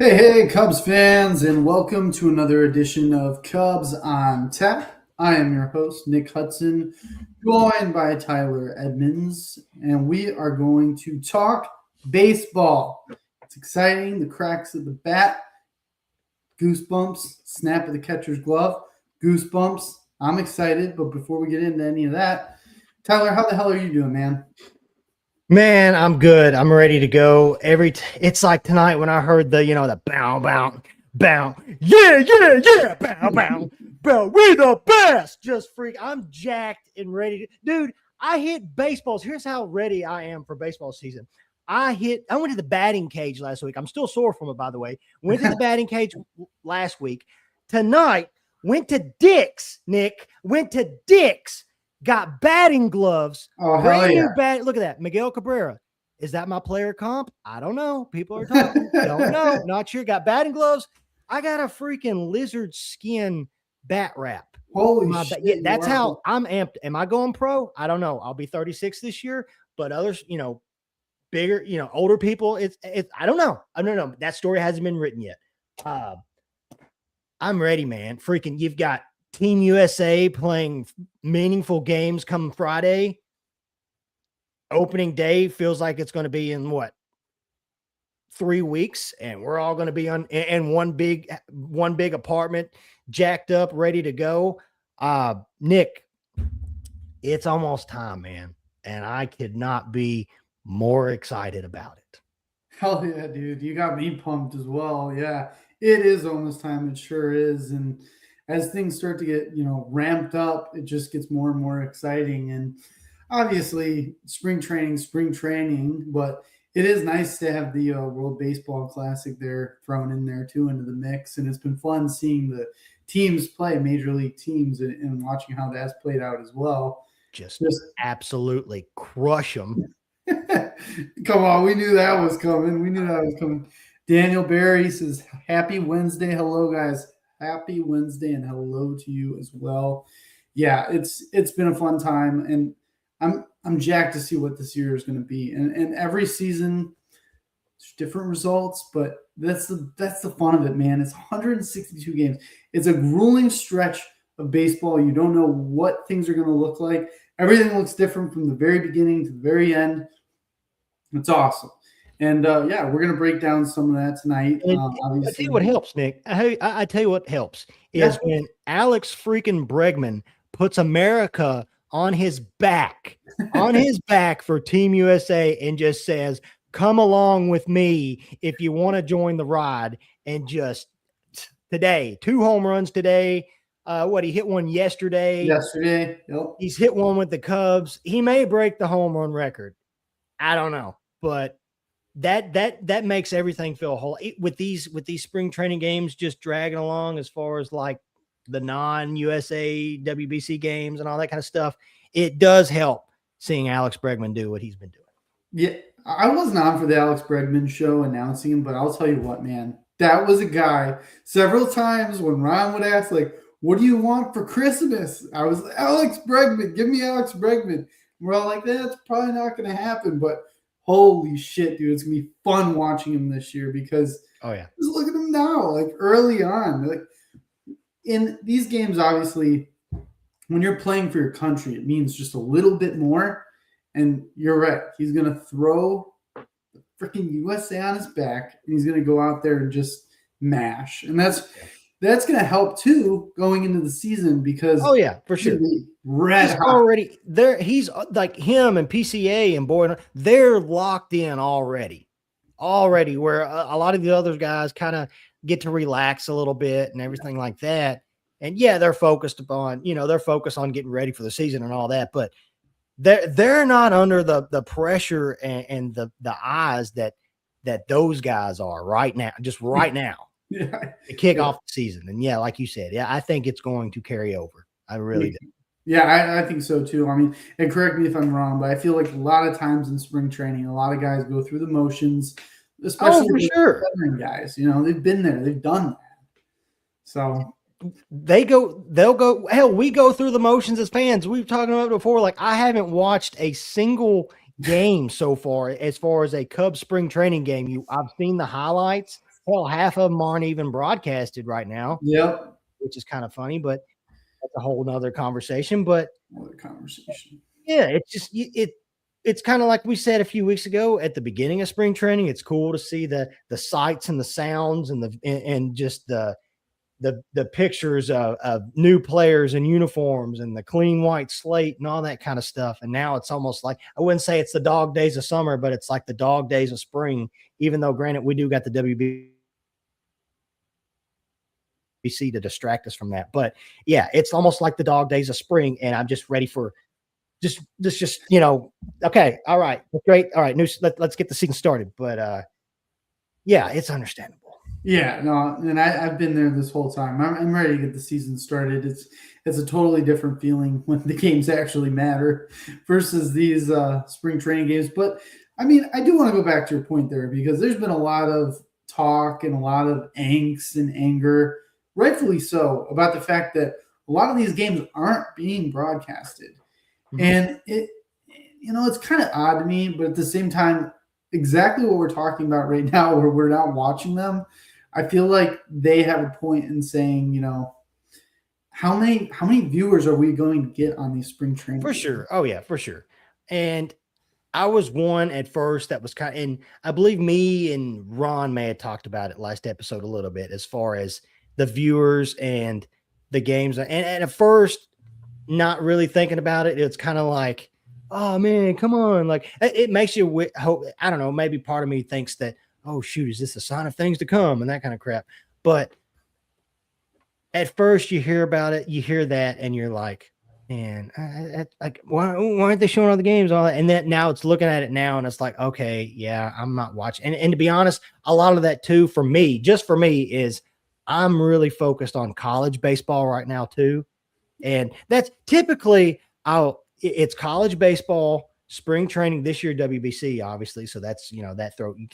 Hey, Cubs fans, and welcome to another edition of Cubs on Tap. I am your host, Nick Hudson, joined by Tyler Edmonds, and we are going to talk baseball. It's exciting, the cracks of the bat, goosebumps, snap of the catcher's glove, goosebumps. I'm excited, but before we get into any of that, Tyler, how the hell are you doing, man? Man, I'm good. I'm ready to go. It's like tonight when I heard the bow, bow, bow, yeah, bow, bow, bow. We the best. Just freak. I'm jacked and ready to, dude. I hit baseballs. Here's how ready I am for baseball season. I went to the batting cage last week. I'm still sore from it, by the way. Went to the batting cage last week. Tonight, went to Dick's, Nick. Went to Dick's. Got batting gloves. Oh, hell Brand yeah. new bat. Look at that. Miguel Cabrera. Is that my player comp? I don't know. People are talking. Don't know. Not sure. Got batting gloves. I got a freaking lizard skin bat wrap. Holy shit. Yeah, that's how I'm amped. Am I going pro? I don't know. I'll be 36 this year, but others, bigger, older people, it's I don't know. I don't know. That story hasn't been written yet. I'm ready, man. Freaking, you've got Team USA playing meaningful games come Friday. Opening day feels like it's going to be in 3 weeks, and we're all going to be in one big apartment, jacked up, ready to go. Nick, it's almost time, man, and I could not be more excited about it. Hell yeah, dude. You got me pumped as well. Yeah, it is almost time. It sure is. And as things start to get, ramped up, it just gets more and more exciting. And obviously, spring training, but it is nice to have the World Baseball Classic there thrown in there too into the mix. And it's been fun seeing the teams play, major league teams, and watching how that's played out as well. Just absolutely crush them. Come on, we knew that was coming. Daniel Barry says, "Happy Wednesday, hello guys. Happy Wednesday, and hello to you as well." Yeah, it's been a fun time, and I'm jacked to see what this year is going to be. And every season, there's different results, but that's the fun of it, man. It's 162 games. It's a grueling stretch of baseball. You don't know what things are going to look like. Everything looks different from the very beginning to the very end. It's awesome. And yeah, we're going to break down some of that tonight. I tell you what helps, Nick. I tell you what helps is when Alex freaking Bregman puts America on his back for Team USA and just says, "Come along with me if you want to join the ride." And just today, 2 home runs today. He hit one yesterday. Yep. He's hit one with the Cubs. He may break the home run record. I don't know, but that makes everything feel whole with these spring training games just dragging along as far as like the non-USA WBC games and all that kind of stuff. It does help seeing Alex Bregman do what he's been doing. Yeah, I wasn't on for the Alex Bregman show announcing him, but I'll tell you what, man, that was a guy. Several times when Ron would ask, like, "What do you want for Christmas?" I was like, "Alex Bregman, give me Alex Bregman." We're all like, "That's probably not going to happen," but holy shit, dude, it's going to be fun watching him this year because just look at him now, like early on. Like in these games, obviously, when you're playing for your country, it means just a little bit more. And you're right. He's going to throw the freaking USA on his back, and he's going to go out there and just mash. And that's going to help, too, going into the season because – oh, yeah, for sure. He's already there. He's like him and PCA and Boyd. They're locked in already, where a lot of the other guys kind of get to relax a little bit and everything like that. And yeah, they're focused on getting ready for the season and all that, but they're not under the pressure and the eyes that those guys are right now, to kick off the season. And yeah, like you said, yeah, I think it's going to carry over. I really do. Yeah, I think so too. I mean, and correct me if I'm wrong, but I feel like a lot of times in spring training, a lot of guys go through the motions, especially veteran guys. They've been there, they've done that. So they'll go. Hell, we go through the motions as fans. We've talked about it before. Like, I haven't watched a single game so far as a Cubs spring training game. I've seen the highlights. Hell, half of them aren't even broadcasted right now, Yep. which is kind of funny, but that's a whole nother conversation. But Another conversation. yeah, it's just it's kind of like we said a few weeks ago at the beginning of spring training. It's cool to see the sights and the sounds and just the pictures of new players and uniforms and the clean white slate and all that kind of stuff. And now it's almost like, I wouldn't say it's the dog days of summer, but it's like the dog days of spring, even though granted we do got the WBC to distract us from that. But yeah, it's almost like the dog days of spring. And I'm just ready for just okay, all right, great, all right, let's get the season started. But yeah, it's understandable. Yeah, no, and I've been there this whole time. I'm ready to get the season started. It's a totally different feeling when the games actually matter versus these spring training games. But I mean, I do want to go back to your point there because there's been a lot of talk and a lot of angst and anger, rightfully so, about the fact that a lot of these games aren't being broadcasted. And it's kind of odd to me, but at the same time, exactly what we're talking about right now, where we're not watching them, I feel like they have a point in saying, how many viewers are we going to get on these spring training For games? sure. Oh yeah, for sure. And I was one at first that was kind of, and I believe me and Ron may have talked about it last episode a little bit as far as the viewers and the games. And at first, not really thinking about it. It's kind of like, oh man, come on. Like it makes you hope. I don't know. Maybe part of me thinks that, oh shoot, is this a sign of things to come and that kind of crap. But at first you hear about it, you hear that, and you're like, man, like why aren't they showing all the games? All that, and then now it's looking at it now, and it's like, okay, yeah, I'm not watching. And to be honest, a lot of that too, for me, just for me, is I'm really focused on college baseball right now too, and that's typically it's college baseball. Spring training this year, WBC, obviously. So that's, you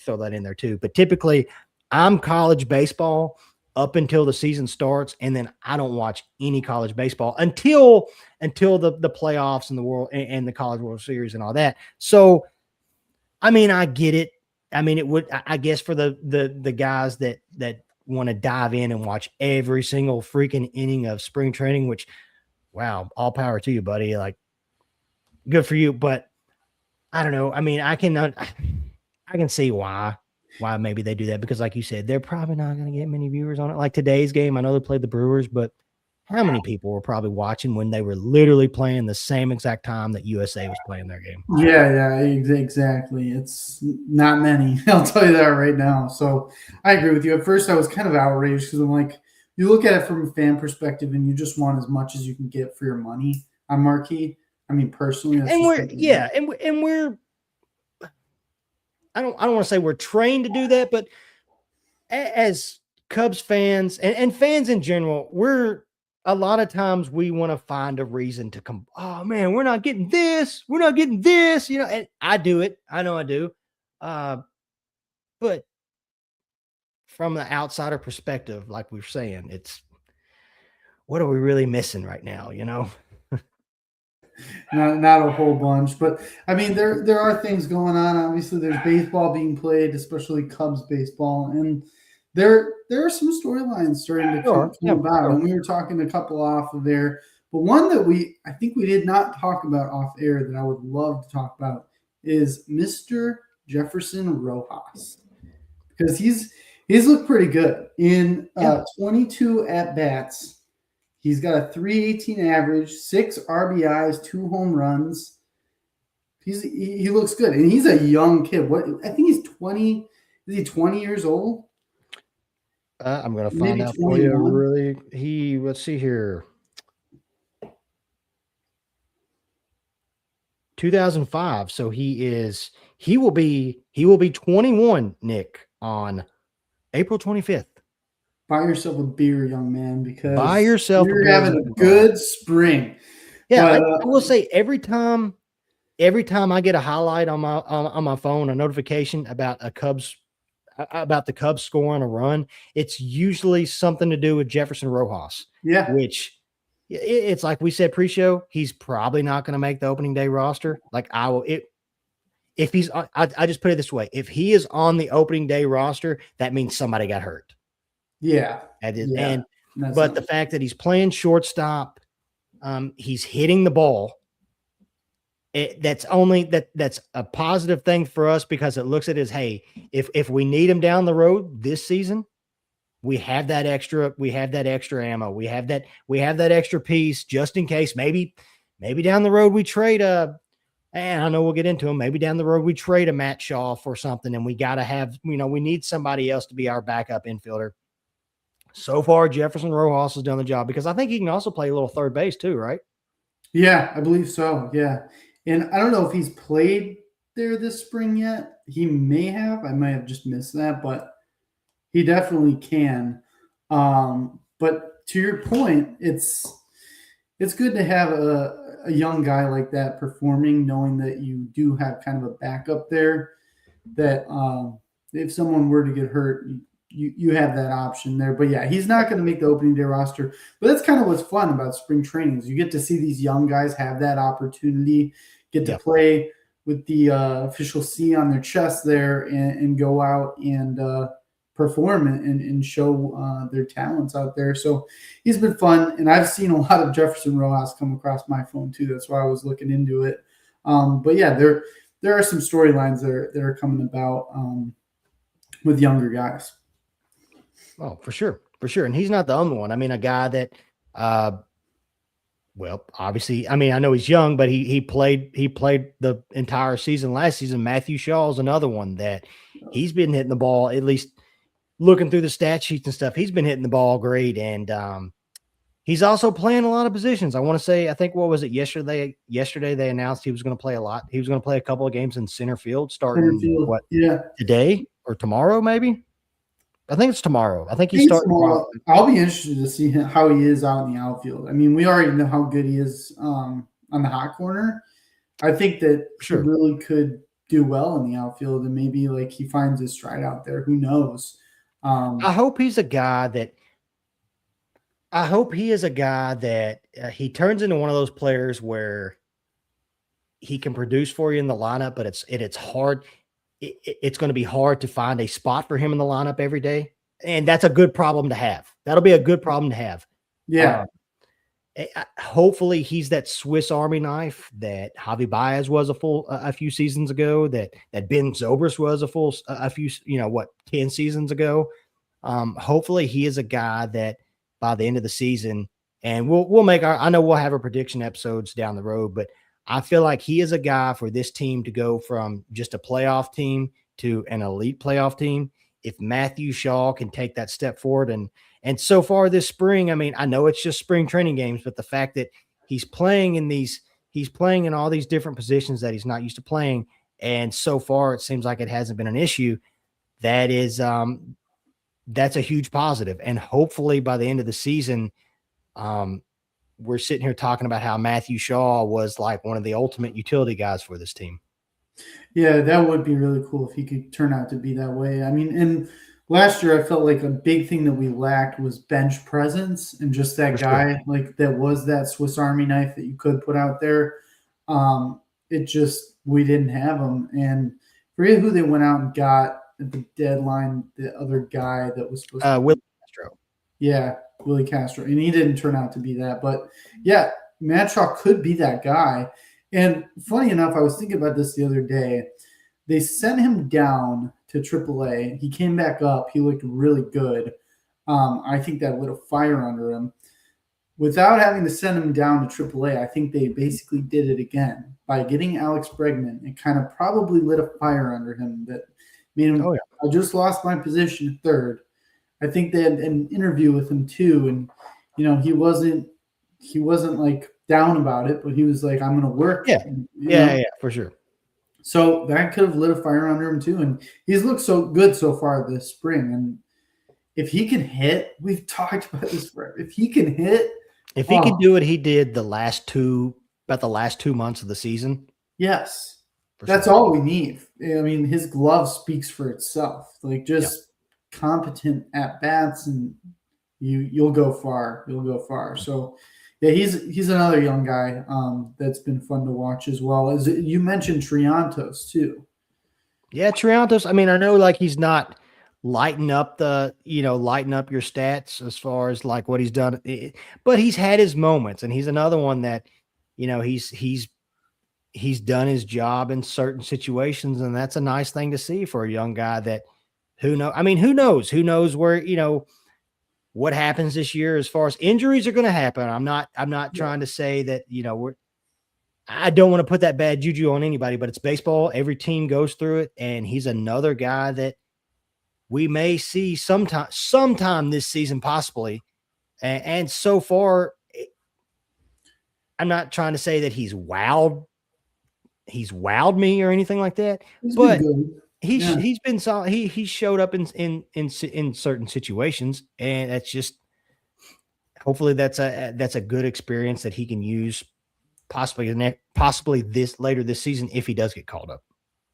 throw that in there too. But typically, I'm college baseball up until the season starts, and then I don't watch any college baseball until the playoffs and the world and the College World Series and all that. So, I mean, I get it. I mean, it would, I guess, for the guys that want to dive in and watch every single freaking inning of spring training, which, wow, all power to you, buddy. Like, good for you. But I don't know. I mean, I can see why maybe they do that, because like you said, they're probably not going to get many viewers on it. Like today's game, I know they played the Brewers, but how many people were probably watching when they were literally playing the same exact time that USA was playing their game? Yeah, exactly. It's not many. I'll tell you that right now. So I agree with you. At first, I was kind of outraged because I'm like, you look at it from a fan perspective, and you just want as much as you can get for your money on marquee. I mean, personally, that's And just we're yeah, and we're I don't want to say we're trained to do that, but as Cubs fans and fans in general, we're a lot of times we want to find a reason to come. Oh man, we're not getting this. We're not getting this. And I do it. I know I do. But from the outsider perspective, like we were saying, it's what are we really missing right now? not a whole bunch, but I mean there are things going on. Obviously, there's baseball being played, especially Cubs baseball, and there are some storylines starting to come, Sure. Yeah. about. Sure. And we were talking a couple off of there, but one that I think we did not talk about off air that I would love to talk about is Mr. Jefferson Rojas, because he's looked pretty good in Yeah. 22 at bats. He's got a 318 average, 6 RBIs, 2 home runs. He looks good, and he's a young kid. What I think he's 20. Is he 20 years old? I'm gonna find Maybe out for you. 21. Let's see here. 2005. So he will be 21, Nick, on April 25th. Buy yourself a beer, young man, Buy because yourself a you're beer. having a good spring. Yeah, But I will say every time I get a highlight on my phone, a notification about the Cubs scoring a run, it's usually something to do with Jefferson Rojas, yeah, which it's like we said pre-show, he's probably not going to make the opening day roster. Like if he's, I just put it this way: if he is on the opening day roster, that means somebody got hurt. Yeah. That is, Yeah. but the fact that he's playing shortstop, he's hitting the ball. That's a positive thing for us because it looks at it as, hey, if we need him down the road this season, we have that extra ammo. We have that extra piece just in case. Maybe down the road we trade and I know we'll get into him. Maybe down the road we trade a Matt Shaw for something, and we got to have, we need somebody else to be our backup infielder. So far, Jefferson Rojas has done the job because I think he can also play a little third base too, right? Yeah, I believe so. Yeah. And I don't know if he's played there this spring yet. He may have. I might have just missed that, but he definitely can. But to your point, it's good to have a young guy like that performing, knowing that you do have kind of a backup there. That if someone were to get hurt, you have that option there. But yeah, he's not going to make the opening day roster. But that's kind of what's fun about spring training is you get to see these young guys have that opportunity, get to play with the official C on their chest there, and go out and perform and show their talents out there. So he's been fun, and I've seen a lot of Jefferson Rojas come across my phone too. That's why I was looking into it. But yeah, there are some storylines that are coming about with younger guys. Oh, for sure. And he's not the only one. I mean, a guy that, well, obviously, I mean, I know he's young, but he played the entire season last season. Matthew Shaw is another one that he's been hitting the ball, at least looking through the stat sheets and stuff. He's been hitting the ball great, and he's also playing a lot of positions. I want to say, I think, what was it yesterday? Yesterday they announced he was going to play a lot. He was going to play a couple of games in center field starting today or tomorrow, maybe. I think it's tomorrow. I think he's starting tomorrow. I'll be interested to see how he is out in the outfield. I mean, we already know how good he is on the hot corner. I think that he really could do well in the outfield, and maybe like he finds his stride out there. Who knows? I hope he's a guy that. I hope he is a guy that he turns into one of those players where he can produce for you in the lineup, but it's hard. It's going to be hard to find a spot for him in the lineup every day. And that's a good problem to have. That'll be a good problem to have. Yeah. Hopefully he's that Swiss Army knife that Javi Baez was a few seasons ago, that Ben Zobrist was a few, 10 seasons ago. Hopefully he is a guy that by the end of the season, and we'll make I know we'll have our prediction episodes down the road, but I feel like he is a guy for this team to go from just a playoff team to an elite playoff team. If Matthew Shaw can take that step forward, and so far this spring, I mean, I know it's just spring training games, but the fact that he's playing in all these different positions that he's not used to playing, and so far it seems like it hasn't been an issue. That is, that's a huge positive, and hopefully by the end of the season, we're sitting here talking about how Matthew Shaw was like one of the ultimate utility guys for this team. Yeah, that would be really cool if he could turn out to be that way. I mean, and last year I felt like a big thing that we lacked was bench presence and just that guy like that was that Swiss Army knife that you could put out there. We didn't have him, and forget who they went out and got at the deadline. The other guy that was supposed to Willie Castro. Yeah, Willie Castro, and he didn't turn out to be that. But yeah, Matt Shaw could be that guy. And funny enough, I was thinking about this the other day. They sent him down to AAA. He came back up. He looked really good. I think that lit a fire under him. Without having to send him down to AAA, I think they basically did it again by getting Alex Bregman. It kind of probably lit a fire under him that made him. I just lost my position at third. I think they had an interview with him too, and he wasn't like down about it, but he was like, "I'm going to work." Yeah, for sure. So that could have lit a fire under him too, and he's looked so good so far this spring. And if he can hit, we've talked about this forever. If he can hit, if he can do what he did the last 2 months of the season, yes, that's all we need. I mean, his glove speaks for itself. Like just competent at bats, and you'll go far. You'll go far. So yeah, he's another young guy that's been fun to watch as well. As you mentioned, Triantos too. Yeah, Triantos. I mean, I know like he's not lighting up lighting up your stats as far as like what he's done, but he's had his moments, and he's another one that, he's done his job in certain situations, and that's a nice thing to see for a young guy that who know. I mean, who knows where what happens this year as far as injuries are going to happen. I'm not Yeah. trying to say that I don't want to put that bad juju on anybody, but it's baseball. Every team goes through it, and he's another guy that we may see sometime this season, possibly. And so far, I'm not trying to say that he's wowed me or anything like that, He's been but good. Yeah. he's been solid. He showed up in certain situations, and that's just hopefully that's a good experience that he can use possibly this later this season if he does get called up.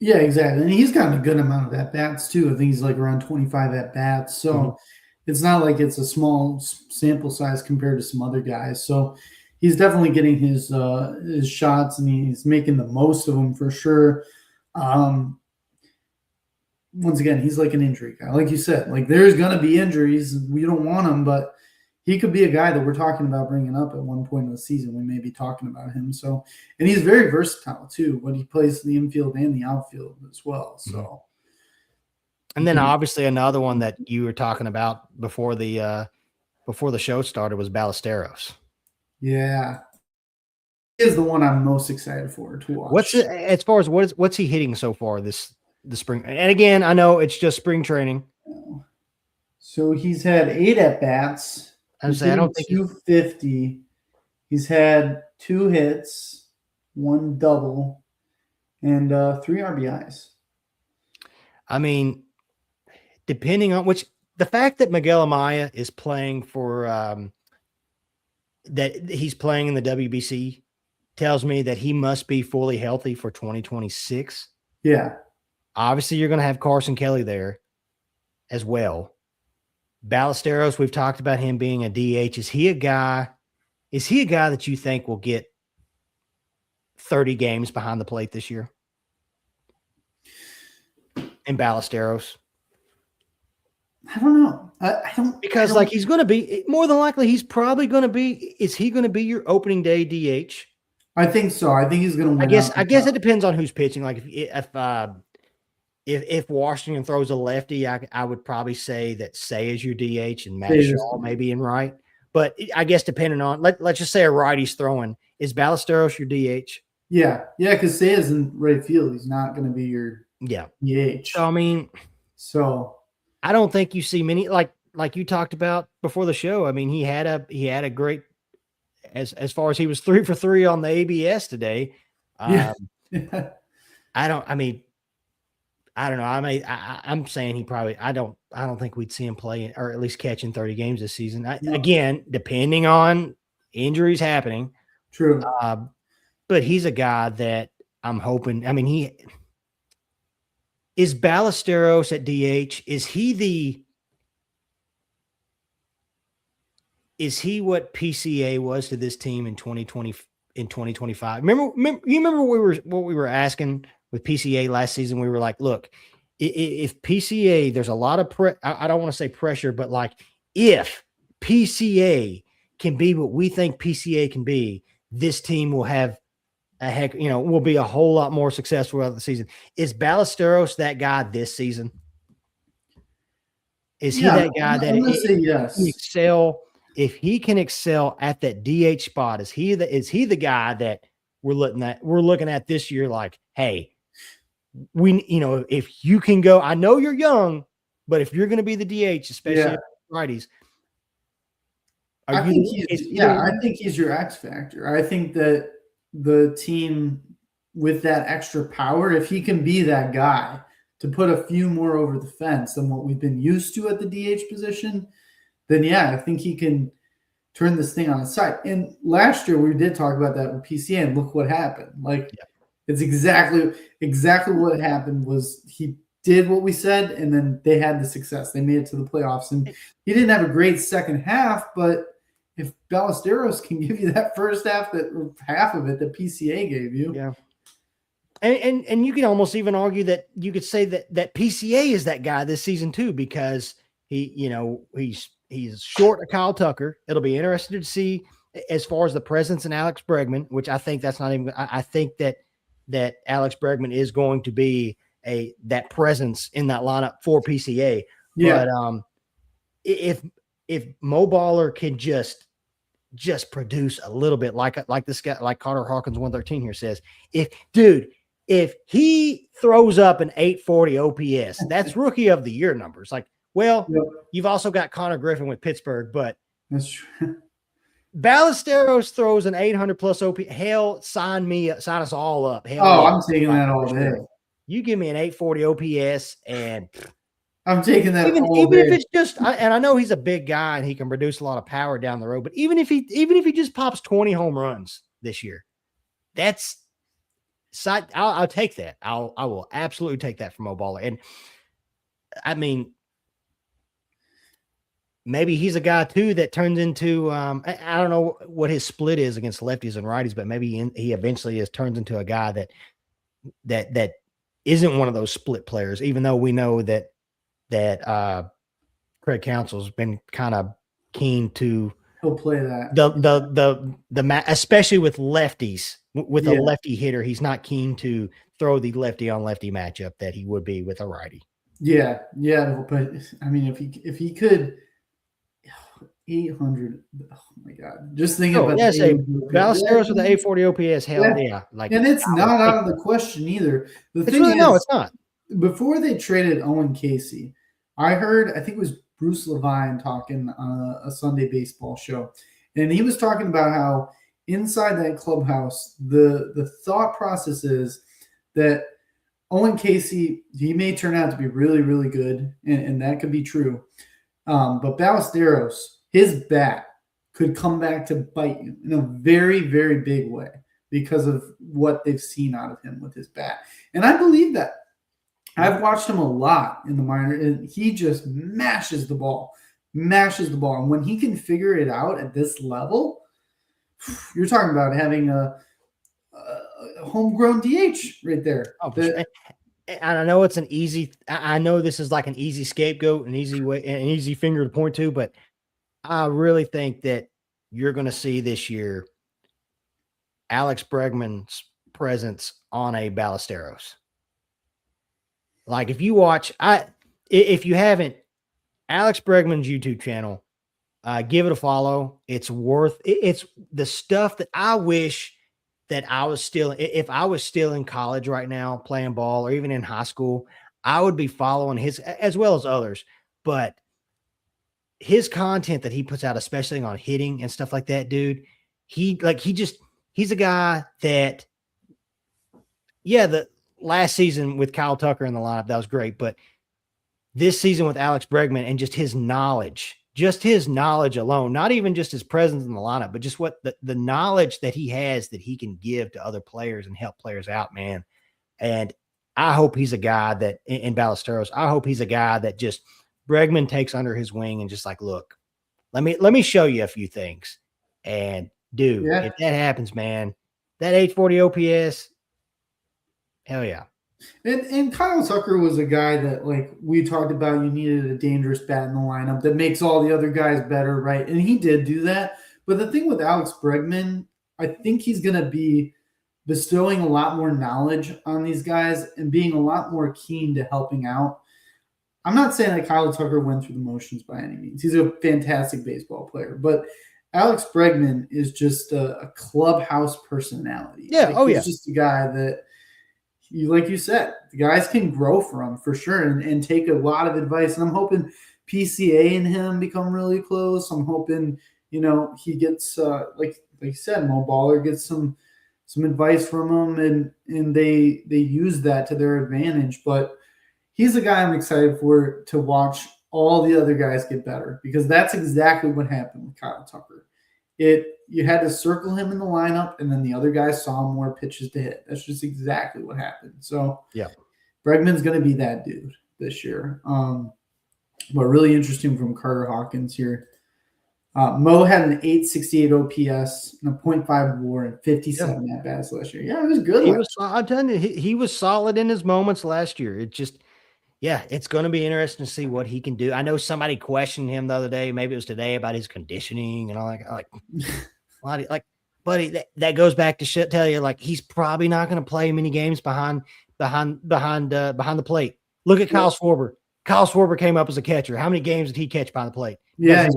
Yeah, exactly. And he's gotten a good amount of at bats too. I think he's like around 25 at bats. Mhm. So it's not like it's a small sample size compared to some other guys. So he's definitely getting his shots, and he's making the most of them for sure. Um, Once again, he's like an injury guy. Like you said, like there's gonna be injuries. We don't want him, but he could be a guy that we're talking about bringing up at one point in the season. We may be talking about him. So, and he's very versatile too. But he plays the infield and the outfield as well. Mhm. So, And then obviously another one that you were talking about before the show started was Ballesteros. yeah, he is the one I'm most excited for to What's watch. it, as far as what's he hitting so far the spring? And again, I know it's just spring training. So he's had 8 at bats. I He's say I hitting don't think 250. He's had 2 hits, 1 double, and 3 RBIs. I mean, depending on which the fact that Miguel Amaya is playing for that he's playing in the WBC tells me that he must be fully healthy for 2026. Yeah. Obviously, you're going to have Carson Kelly there as well. Ballesteros, we've talked about him being a DH. Is he a guy that you think will get 30 games behind the plate this year? And Ballesteros? I don't know. I don't Because I like don't, he's going to be more than likely, he's probably going to be. Is he going to be your opening day DH? I think so. I think he's going to I win guess out I the guess it cup. depends on who's pitching. Like if Washington throws a lefty, I would probably say that Say is your DH and Matt Davis. Shaw maybe in right. But I guess depending on let's just say a righty's throwing, is Ballesteros your DH? Yeah. Yeah, because Say is in right field. He's not going to be your Yeah. So DH. I mean, So I don't think you see many like you talked about before the show. I mean, he had a great as far as he was 3 for 3 on the ABS today. yeah. Um, I don't. I mean, I don't know. I'm saying he probably. I don't think we'd see him play or at least catching 30 games this season. No, Again, depending on injuries happening. true. Uh, but he's a guy that I'm hoping. I mean, he is Ballesteros at DH. Is he what PCA was to this team in 2025? Remember what we were asking with PCA last season? We were like, look, if PCA, there's a lot of I don't want to say pressure, but like if PCA can be what we think PCA can be, this team will have will be a whole lot more successful throughout the season. Is Ballesteros that guy this season? Is he Yeah, that guy that I'm going to say can yes. excel? If he can excel at that DH spot, is he the guy that we're looking at this year? Like, hey, if you can go, I know you're young, but if you're going to be the DH, especially Yeah. righties, I think I one? think he's your X factor. I think that the team with that extra power, if he can be that guy to put a few more over the fence than what we've been used to at the DH position, then yeah, I think he can turn this thing on its side. And last year we did talk about that with PCA, and look what happened. Like it's exactly what happened was he did what we said, and then they had the success. They made it to the playoffs, and he didn't have a great second half, but if Ballesteros can give you that first half of it that PCA gave you, Yeah. And you can almost even argue that you could say that PCA is that guy this season too, because he's short of Kyle Tucker. It'll be interesting to see as far as the presence in Alex Bregman, which I think that's not even. I think that Alex Bregman is going to be that presence in that lineup for PCA. Yeah. But if Mo Baller can just produce a little bit, like this guy, like Carter Hawkins 113 here says, if he throws up an 840 OPS, that's rookie of the year numbers. Like, well, Yep. you've also got Connor Griffin with Pittsburgh, but That's true. Ballesteros throws an 800 plus OP. Hell, sign us all up. Hell, Oh, yeah, I'm taking that all day. sure. You give me an 840 OPS, and I'm taking that even all if day. it's just, and I know he's a big guy and he can produce a lot of power down the road, but even if he just pops 20 home runs this year, that's I'll take that. I will absolutely take that from Mo Baller. And I mean, maybe he's a guy too that turns into I don't know what his split is against lefties and righties, but maybe he eventually turns into a guy that isn't one of those split players, even though we know that Craig Counsell's been kind of keen to He'll play that. The especially with lefties, with Yeah. a lefty hitter, he's not keen to throw the lefty on lefty matchup that he would be with a righty. Yeah, but I mean, if he could, 800. Oh my God! Just thinking about Ballesteros with the 840 OPS. Hell yeah! Like, and it's not out of the question either. The thing is, no, it's not. Before they traded Owen Casey, I think it was Bruce Levine talking on a Sunday baseball show, and he was talking about how inside that clubhouse, the thought process is that Owen Casey, he may turn out to be really, really good, and that could be true. But Ballesteros, his bat could come back to bite you in a very, very big way because of what they've seen out of him with his bat. And I believe that. I've watched him a lot in the minor, and he just mashes the ball. And when he can figure it out at this level, you're talking about having a homegrown DH right there. Oh, and I know it's I know this is like an easy scapegoat, an easy finger to point to, but I really think that you're going to see this year Alex Bregman's presence on a Ballesteros. Like, if you watch, if you haven't, Alex Bregman's YouTube channel, give it a follow. It's the stuff that I wish that if I was still in college right now playing ball, or even in high school, I would be following his as well as others. But his content that he puts out, especially on hitting and stuff like that, dude, he's a guy that, yeah, the last season with Kyle Tucker in the lineup, that was great. But this season with Alex Bregman and just his knowledge alone, not even just his presence in the lineup, but just what the knowledge that he has that he can give to other players and help players out, man. And I hope he's a guy that in Ballesteros, I hope he's a guy that just Bregman takes under his wing and just like, look, let me show you a few things. And dude, if that happens, man, that 840 OPS, hell yeah. And Kyle Tucker was a guy that, like we talked about, you needed a dangerous bat in the lineup that makes all the other guys better, right? And he did do that. But the thing with Alex Bregman, I think he's going to be bestowing a lot more knowledge on these guys and being a lot more keen to helping out. I'm not saying that Kyle Tucker went through the motions by any means. He's a fantastic baseball player. But Alex Bregman is just a clubhouse personality. Yeah, He's just a guy that, like you said, the guys can grow from for sure and take a lot of advice. And I'm hoping PCA and him become really close. I'm hoping, he gets like you said, Mo Baller gets some advice from him and they use that to their advantage. But he's a guy I'm excited to watch all the other guys get better, because that's exactly what happened with Kyle Tucker. You had to circle him in the lineup, and then the other guys saw more pitches to hit. That's just exactly what happened. So yeah, Bregman's going to be that dude this year. But really interesting from Carter Hawkins here. Mo had an 868 OPS and a .5 WAR and Yeah. 57 at bats last year. Yeah, it was good. He was. I'm telling you, he was solid in his moments last year. It just, yeah, it's going to be interesting to see what he can do. I know somebody questioned him the other day, maybe it was today, about his conditioning and all that. Like, buddy, that goes back to tell you, like, he's probably not going to play many games behind the plate. Look at Kyle Schwarber. Kyle Schwarber came up as a catcher. How many games did he catch by the plate? Yeah,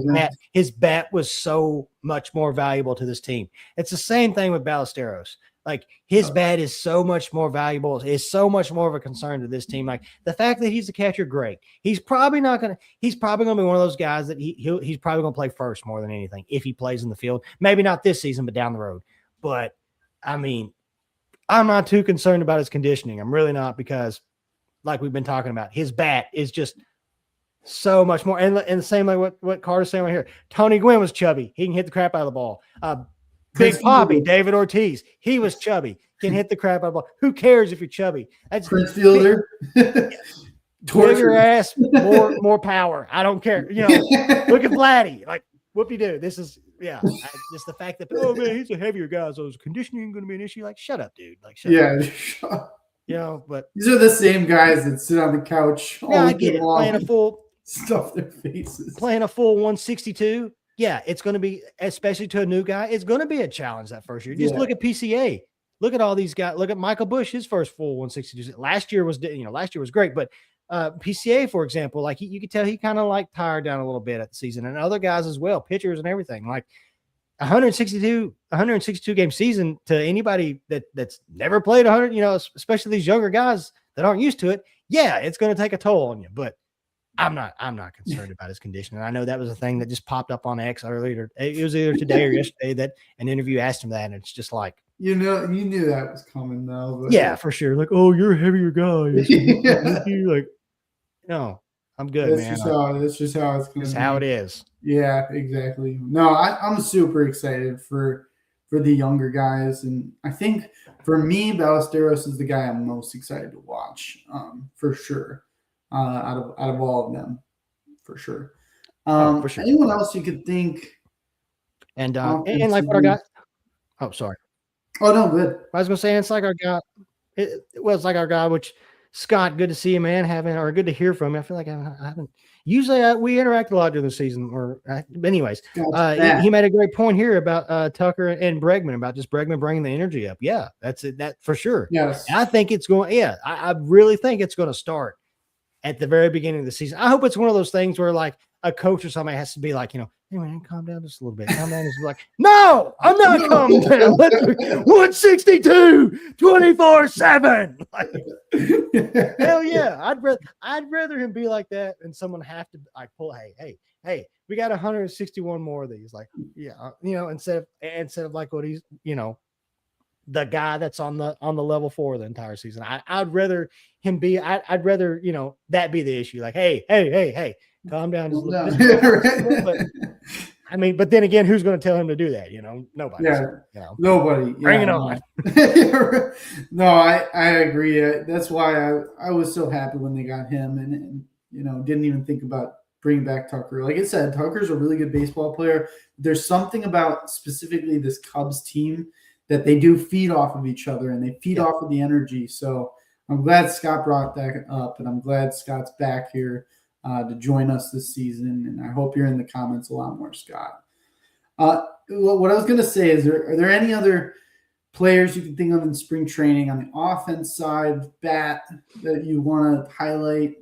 his bat was so much more valuable to this team. It's the same thing with Ballesteros. Like, his bat is so much more valuable, is so much more of a concern to this team. Like, the fact that he's a catcher, great. He's probably going to be one of those guys that he's probably going to play first more than anything if he plays in the field. Maybe not this season, but down the road. But, I mean, I'm not too concerned about his conditioning. I'm really not, because, like we've been talking about, his bat is just so much more. And the same like what Carter's saying right here. Tony Gwynn was chubby. He can hit the crap out of the ball. Big Poppy, David Ortiz, he was chubby, can hit the crap out of the ball. Who cares if you're chubby? That's Prince Fielder. Bigger ass, more power. I don't care. You know, look at Vladdy. Like, whoop-de-doo. This is, yeah. Just the fact that, oh man, he's a heavier guy, so is conditioning going to be an issue? Like, shut up, dude. Like, shut up. You know, but these are the same guys that sit on the couch. Yeah, I get it. Playing a full stuff their faces. Playing a full 162. Yeah, it's going to be, especially to a new guy, it's going to be a challenge that first year. Just look at PCA. Look at all these guys. Look at Michael Bush, his first full 162. Last year was great, but PCA, for example, like you could tell he kind of like tired down a little bit at the season, and other guys as well, pitchers and everything. Like 162 game season to anybody that's never played 100, you know, especially these younger guys that aren't used to it. Yeah, it's going to take a toll on you, but I'm not concerned about his condition. And I know that was a thing that just popped up on X earlier. It was either today or yesterday that an interview asked him that, and it's just like, you knew that was coming though. But yeah, for sure. Like, oh, you're a heavier guy. Yeah. Like, no, I'm good, man. That's just how it's going to be. That's how it is. Yeah, exactly. No, I'm super excited for the younger guys, and I think for me, Ballesteros is the guy I'm most excited to watch, for sure. Out of all of them, for sure. For sure. Anyone else you could think? And like what our guy. Oh, sorry. Oh no, good. I was gonna say it's like our guy. It was like our guy, which Scott, good to see you, man. Good to hear from you. I feel like I haven't. Usually we interact a lot during the season. Anyways, he made a great point here about Tucker and Bregman, about just Bregman bringing the energy up. Yeah, that's it. That for sure. Yes, and I think it's going. Yeah, I really think it's going to start at the very beginning of the season. I hope it's one of those things where like a coach or somebody has to be like, you know, hey man, calm down just a little bit. Calm down. Just like, no, I'm not calming down. 162, 24/7. Like, hell yeah. I'd rather him be like that than someone have to like pull, hey, we got 161 more of these. Like, yeah, you know, instead of like what he's, you know, the guy that's on the level 4 the entire season. I'd rather him be, I'd rather, you know, that be the issue. Like, hey, calm down just a little bit. But I mean, but then again, who's going to tell him to do that? You know, nobody. Yeah, so, you know, nobody. Bring it on. No, I agree. That's why I was so happy when they got him, and you know, didn't even think about bringing back Tucker. Like I said, Tucker's a really good baseball player. There's something about specifically this Cubs team that they do feed off of each other, and they feed off of the energy. So I'm glad Scott brought that up, and I'm glad Scott's back here to join us this season. And I hope you're in the comments a lot more, Scott. What I was going to say is, are there any other players you can think of in spring training on the offense side, bat, that you want to highlight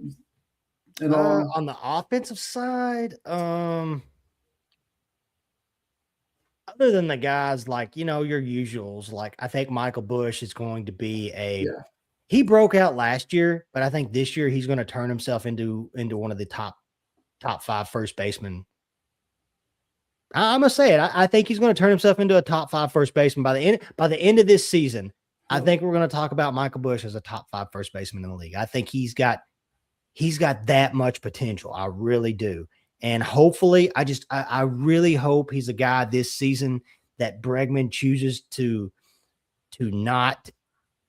at all? On the offensive side, other than the guys like, you know, your usuals, like I think Michael Bush is going to be he broke out last year, but I think this year he's going to turn himself into one of the top 5 first basemen. I'm gonna say it. I think he's going to turn himself into a top 5 first baseman by the end of this season. I think we're going to talk about Michael Bush as a top 5 first baseman in the league. I think he's got that much potential. I really do. And hopefully, I really hope he's a guy this season that Bregman chooses to not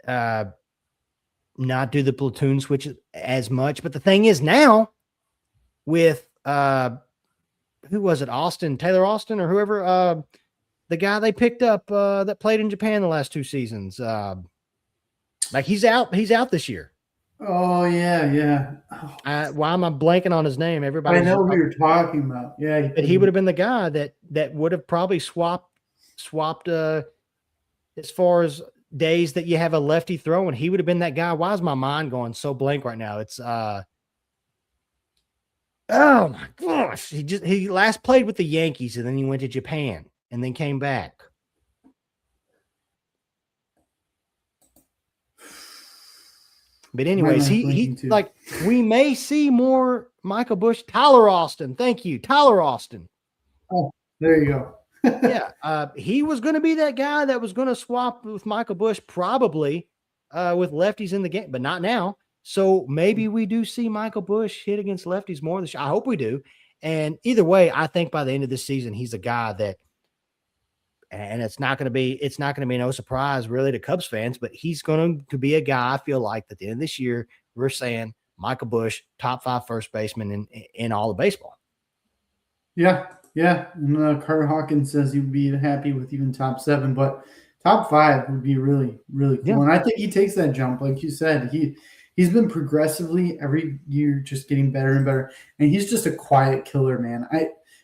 do the platoon switch as much. But the thing is now with who was it? Taylor Austin or whoever, the guy they picked up that played in Japan the last 2 seasons. Like he's out this year. Oh yeah. Oh, Why am I blanking on his name? I know who you're talking about. Yeah, but he would have been the guy that would have probably swapped as far as days that you have a lefty throwing. He would have been that guy. Why is my mind going so blank right now? It's oh my gosh. He last played with the Yankees and then he went to Japan and then came back. But anyways, he like we may see more Michael Busch. Tyler Austin. Thank you. Tyler Austin. Oh, there you go. Yeah. He was going to be that guy that was going to swap with Michael Busch probably with lefties in the game, but not now. So maybe we do see Michael Busch hit against lefties more this year. I hope we do. And either way, I think by the end of this season, he's a guy that, and it's not going to be no surprise really to Cubs fans, but he's going to be a guy. I feel like at the end of this year, we're saying Michael Busch, top 5 first baseman in all of baseball. Yeah. And Carter Hawkins says he would be happy with even top 7, but top 5 would be really, really cool. Yeah. And I think he takes that jump, like you said. He's been progressively every year just getting better and better, and he's just a quiet killer, man.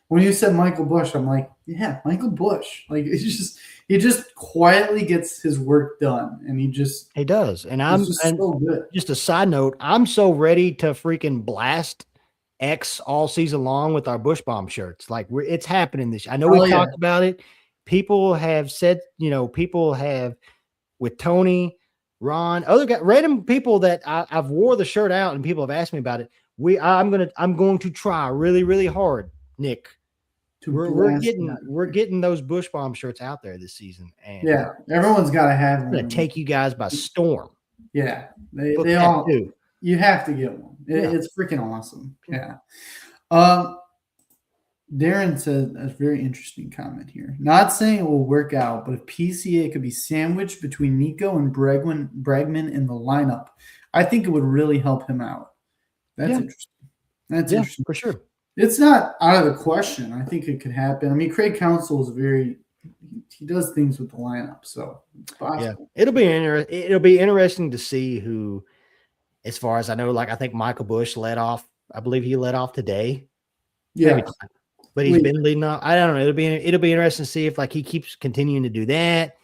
When you said Michael Busch, I'm like, yeah, Michael Busch. Like he just quietly gets his work done, and he does. And so good. Just a side note, I'm so ready to freaking blast X all season long with our Busch Bomb shirts. Like it's happening this year. I know we talked about it. People have said, people have with Tony, Ron, other guys, random people that I've wore the shirt out, and people have asked me about it. I'm going to try really, really hard, Nick. We're getting those Busch Bomb shirts out there this season, and yeah, everyone's got to have one. Going to take you guys by storm. Yeah, they all do. You have to get one. It's freaking awesome. Yeah. Darren said a very interesting comment here. Not saying it will work out, but if PCA could be sandwiched between Nico and Bregman in the lineup, I think it would really help him out. That's interesting. That's interesting for sure. It's not out of the question. I think it could happen. I mean, Craig Counsell is he does things with the lineup, so it's possible. Yeah, it'll be interesting to see who, as far as I know, like I think Michael Busch led off. I believe he led off today. Yeah. But he's been leading off. I don't know. It'll be interesting to see if like he keeps continuing to do that.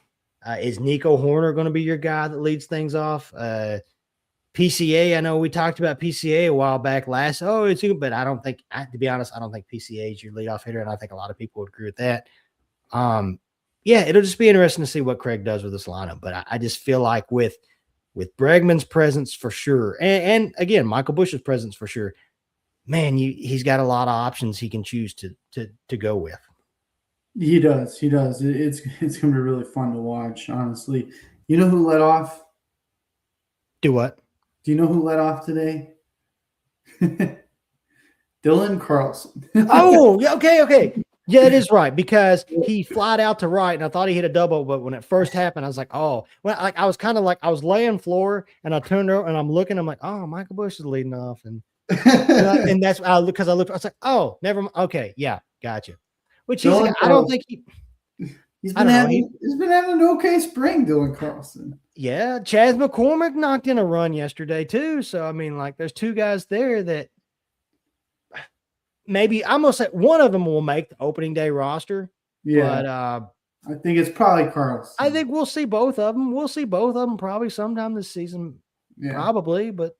Is Nico Horner going to be your guy that leads things off? PCA, I know we talked about PCA a while back last. But I don't think, to be honest, I don't think PCA is your leadoff hitter, and I think a lot of people would agree with that. It'll just be interesting to see what Craig does with this lineup. But I just feel like with Bregman's presence for sure, and again Michael Busch's presence for sure, man, he's got a lot of options he can choose to go with. He does. It's going to be really fun to watch, honestly. You know who led off? Do what? Do you know who led off today? Dylan Carlson. Oh, yeah, okay. Yeah, it is right, because he flied out to right, and I thought he hit a double, but when it first happened, I was like, oh. Well, like I was kind of like I was laying floor, and I turned over, and I'm looking, I'm like, oh, Michael Busch is leading off, and that's because I looked, I was like, oh, never mind. Okay, yeah, gotcha. Which I don't think he's been having an okay spring, Dylan Carlson. Yeah, Chaz McCormick knocked in a run yesterday too. So I mean, like, there's 2 guys there that maybe I'm gonna say one of them will make the opening day roster. Yeah, but I think it's probably Carlson. I think we'll see both of them. We'll see both of them probably sometime this season. Yeah. Probably, but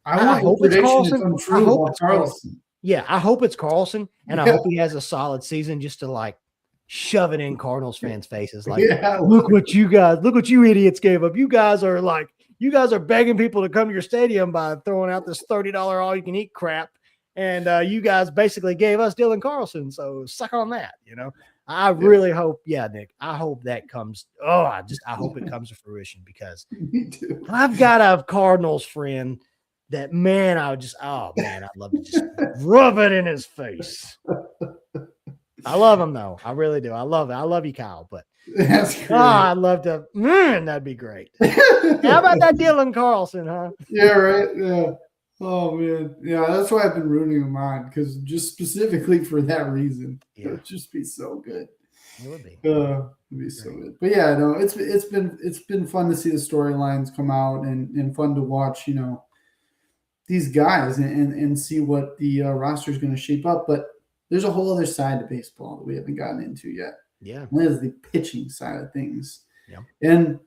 I hope it's Carlson. I hope it's Carlson. Yeah, I hope it's Carlson, and I hope he has a solid season just to like shove it in Cardinals fans' faces. Like, look what you idiots gave up. You guys are begging people to come to your stadium by throwing out this $30 all-you-can-eat crap, and you guys basically gave us Dylan Carlson. So suck on that, I really hope, Nick. I hope that comes. I hope it comes to fruition, because I've got a Cardinals friend that, man, I'd love to just rub it in his face. I love him though. I really do. I love it. I love you, Kyle. But that's great. I'd love to. That'd be great. How about that Dylan Carlson, huh? Yeah, right. Yeah. Oh man, yeah, that's why I've been rooting him on because just specifically for that reason, it Yeah, would just be so good. it would be. It'd be so Great. good. But yeah, no, it's been fun to see the storylines come out and fun to watch. These guys and see what the roster is going to shape up. But there's a whole other side to baseball that we haven't gotten into yet. Yeah. And that is the pitching side of things. Yeah. And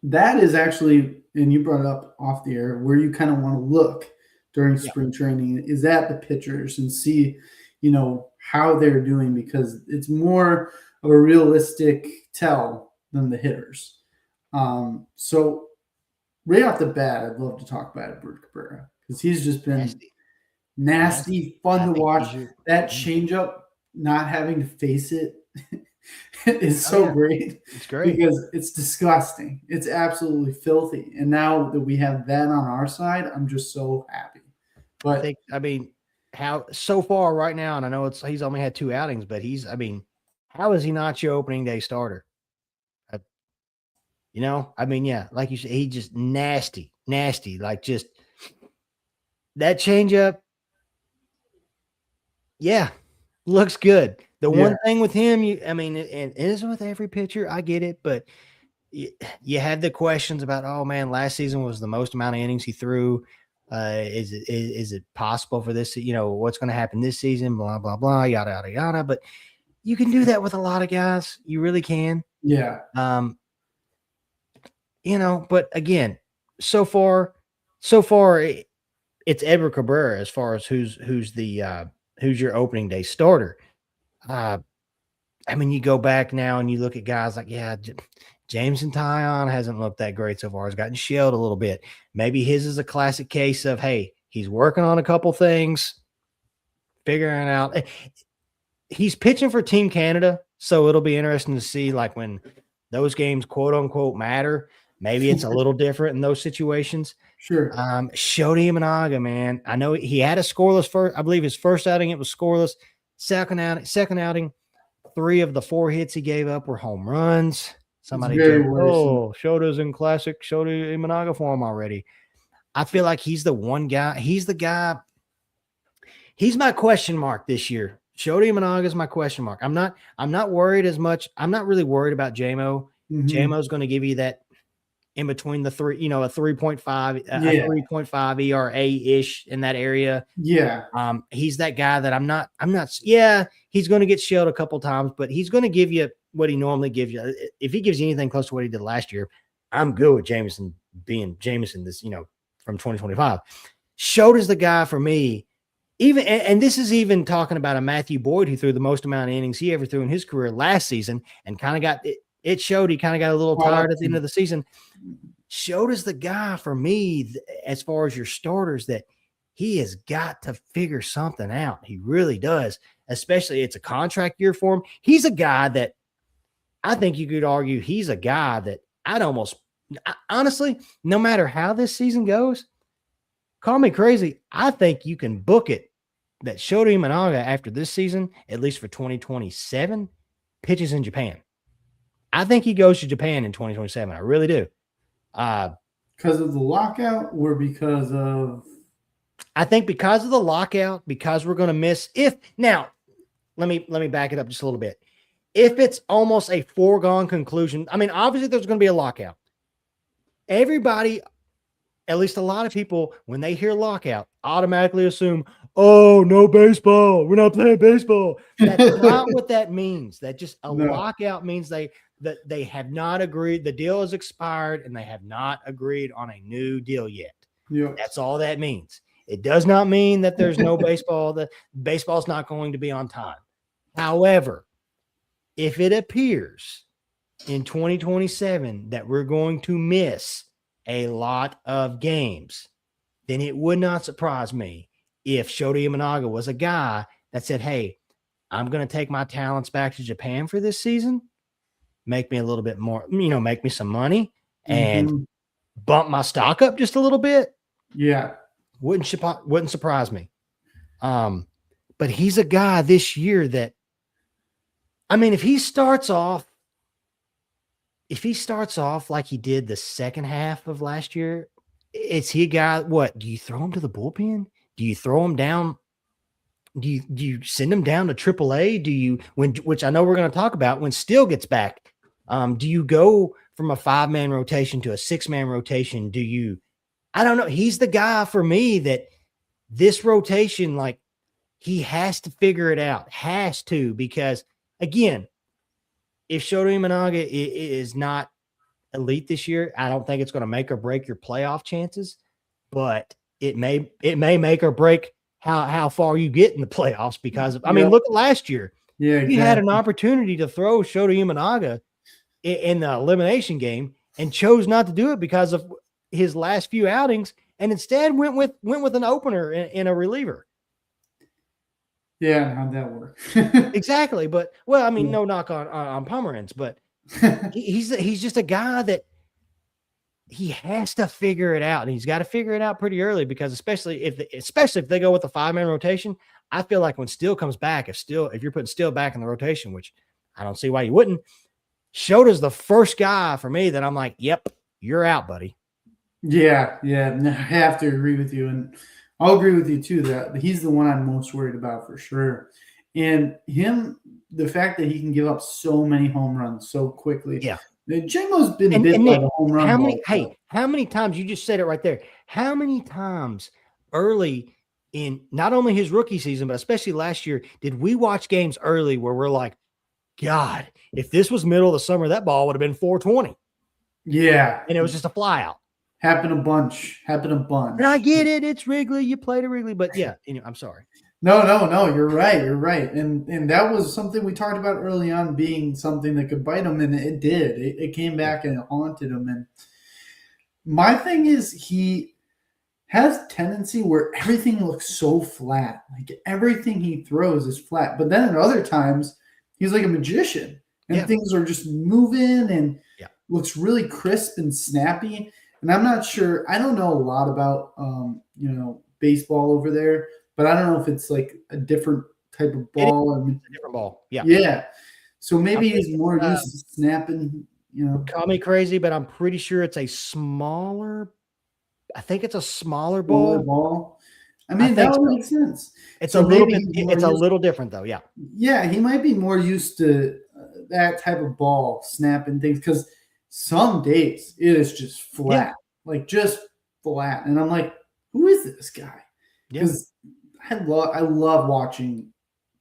that is actually, and you brought it up off the air, where you kind of want to look during Yeah. spring training is at the pitchers and see, how they're doing because it's more of a realistic tell than the hitters. So right off the bat, I'd love to talk about Bert Cabrera because he's just been Nasty. nasty, fun I to think watch. he's your. That Yeah. changeup, not having to face it, is Oh, so yeah. great It's great. because it's disgusting. It's absolutely filthy. And now that we have that on our side, I'm just so happy. But I mean, how so far right now, and I know he's only had 2 outings, but how is he not your opening day starter? Uh, yeah, like you said, he just nasty, like just that changeup. Yeah, looks good. The yeah, one thing with him, and it is with every pitcher. I get it, but you had the questions about, oh man, last season was the most amount of innings he threw. Is it possible for this? What's going to happen this season? Blah blah blah, yada yada yada. But you can do that with a lot of guys. You really can. yeah, Um, but again, so far, it's Edward Cabrera as far as who's your opening day starter. You go back now and you look at guys like, Jameson Taillon hasn't looked that great so far. He's gotten shelled a little bit. Maybe his is a classic case of, hey, he's working on a couple things, figuring out. He's pitching for Team Canada, so it'll be interesting to see, like, when those games, quote unquote, matter. Maybe it's a little different in those situations. sure. Shody Imanaga, man. I know he had a scoreless first. I believe his first outing, it was scoreless. Second outing, 3 of the 4 hits he gave up were home runs. Somebody very joked, worrisome. "Oh, Shota's in classic Shota Imanaga form already." I feel like he's the one guy. He's the guy. He's my question mark this year. Shota Imanaga is my question mark. I'm not worried as much. I'm not really worried about JMO. Mhm. JMO's going to give you that in between the 3, a 3.5, a Yeah, 3.5 ERA-ish in that area. yeah, He's that guy that I'm not, yeah, he's going to get shelled a couple times, but he's going to give you what he normally gives you. If he gives you anything close to what he did last year, I'm good with Jameson being Jameson from 2025. Shota's the guy for me. Even, and this is even talking about a Matthew Boyd who threw the most amount of innings he ever threw in his career last season and kind of got it showed he kind of got a little tired at the end of the season. Shota's the guy for me as far as your starters that he has got to figure something out. He really does, especially it's a contract year for him. He's a guy that I think you could argue he's a guy that honestly, no matter how this season goes, call me crazy, I think you can book it that Shota Imanaga after this season, at least for 2027, pitches in Japan. I think he goes to Japan in 2027. I really do. because of the lockout or because of I think because of the lockout, because we're going to miss now, let me back it up just a little bit. If it's almost a foregone conclusion, obviously there's going to be a lockout. Everybody, at least a lot of people, when they hear lockout, automatically assume, oh, no baseball. We're not playing baseball. That's not what that means. That just lockout means that they have not agreed. The deal has expired and they have not agreed on a new deal yet. Yeah. That's all that means. It does not mean that there's no baseball. The baseball's not going to be on time. However, if it appears in 2027 that we're going to miss a lot of games, then it would not surprise me if Shota Imanaga was a guy that said, hey, I'm going to take my talents back to Japan for this season, make me a little bit more, make me some money and bump my stock up just a little bit. Yeah. Wouldn't surprise me. But he's a guy this year that, if he starts off like he did the second half of last year, Is he a guy? What do you throw him to the bullpen? Do you throw him down? Do you send him down to AAA? Do you which I know we're going to talk about when Steele gets back? Do you go from a 5-man rotation to a 6-man rotation? Do you? I don't know. He's the guy for me that this rotation, like, he has to figure it out. Has to, because again, if Shota Imanaga is not elite this year, I don't think it's going to make or break your playoff chances, but it may make or break how far you get in the playoffs, because I mean, look at last year. Yeah, You had an opportunity to throw Shota Imanaga in the elimination game and chose not to do it because of his last few outings, and instead went with an opener in a reliever. Yeah, how'd that work? Exactly. But well, I mean, no knock on Pomeranz, but he's just a guy that he has to figure it out, and he's got to figure it out pretty early, because especially if they go with a 5-man rotation, I feel like when Steele comes back, if you're putting Steele back in the rotation, which I don't see why you wouldn't, Shota's the first guy for me that I'm like, yep, you're out, buddy. Yeah, I have to agree with you, and I'll agree with you too that he's the one I'm most worried about for sure. And the fact that he can give up so many home runs so quickly. Yeah. J-Mo's been bit by the home run ball. How many times, you just said it right there, how many times early in not only his rookie season, but especially last year, did we watch games early where we're like, God, if this was middle of the summer, that ball would have been 420. Yeah. And it was just a fly out. Happened a bunch. And I get it. It's Wrigley. You played a Wrigley, but yeah, I'm sorry. No, you're right. And that was something we talked about early on, being something that could bite him, and it did. It came back and it haunted him. And my thing is, he has a tendency where everything looks so flat. Like everything he throws is flat. But then at other times, he's like a magician, and things are just moving and looks really crisp and snappy. And I'm not sure. I don't know a lot about baseball over there, but I don't know if it's like a different type of ball. It's a different ball. Yeah. Yeah. So maybe he's more used to snapping. Call me crazy, but I'm pretty sure it's a smaller. I think it's a smaller ball. I mean, that would make sense. It's a little different though. Yeah. Yeah, he might be more used to that type of ball, snapping things, because some days it is just flat, like just flat. And I'm like, who is this guy? Because I love watching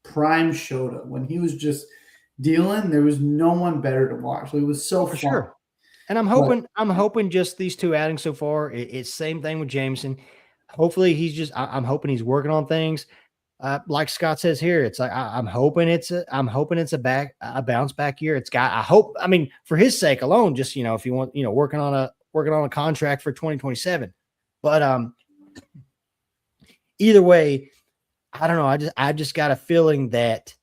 prime Shota when he was just dealing. There was no one better to watch. It was so fun. Sure. And I'm hoping just these two outings so far. It's same thing with Jameson. Hopefully I'm hoping he's working on things. Like Scott says here, it's like I'm hoping it's a bounce back year. I mean, for his sake alone, just if you want, working on a contract for 2027. But either way, I don't know. I just got a feeling that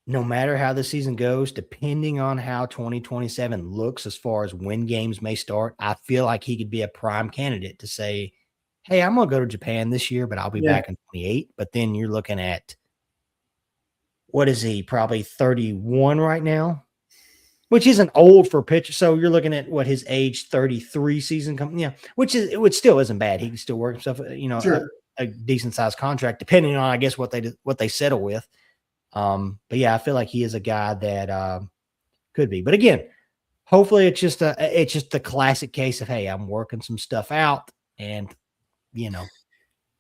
no matter how the season goes, depending on how 2027 looks as far as when games may start, I feel like he could be a prime candidate to say, hey, I'm going to go to Japan this year, but I'll be back in 28. But then you're looking at, what is he, probably 31 right now, which isn't old for a pitcher. So you're looking at what his age 33 season coming. Yeah. Which still isn't bad. He can still work himself, a decent sized contract, depending on, I guess, what they settle with. But yeah, I feel like he is a guy that could be. But again, hopefully it's just the classic case of, hey, I'm working some stuff out, and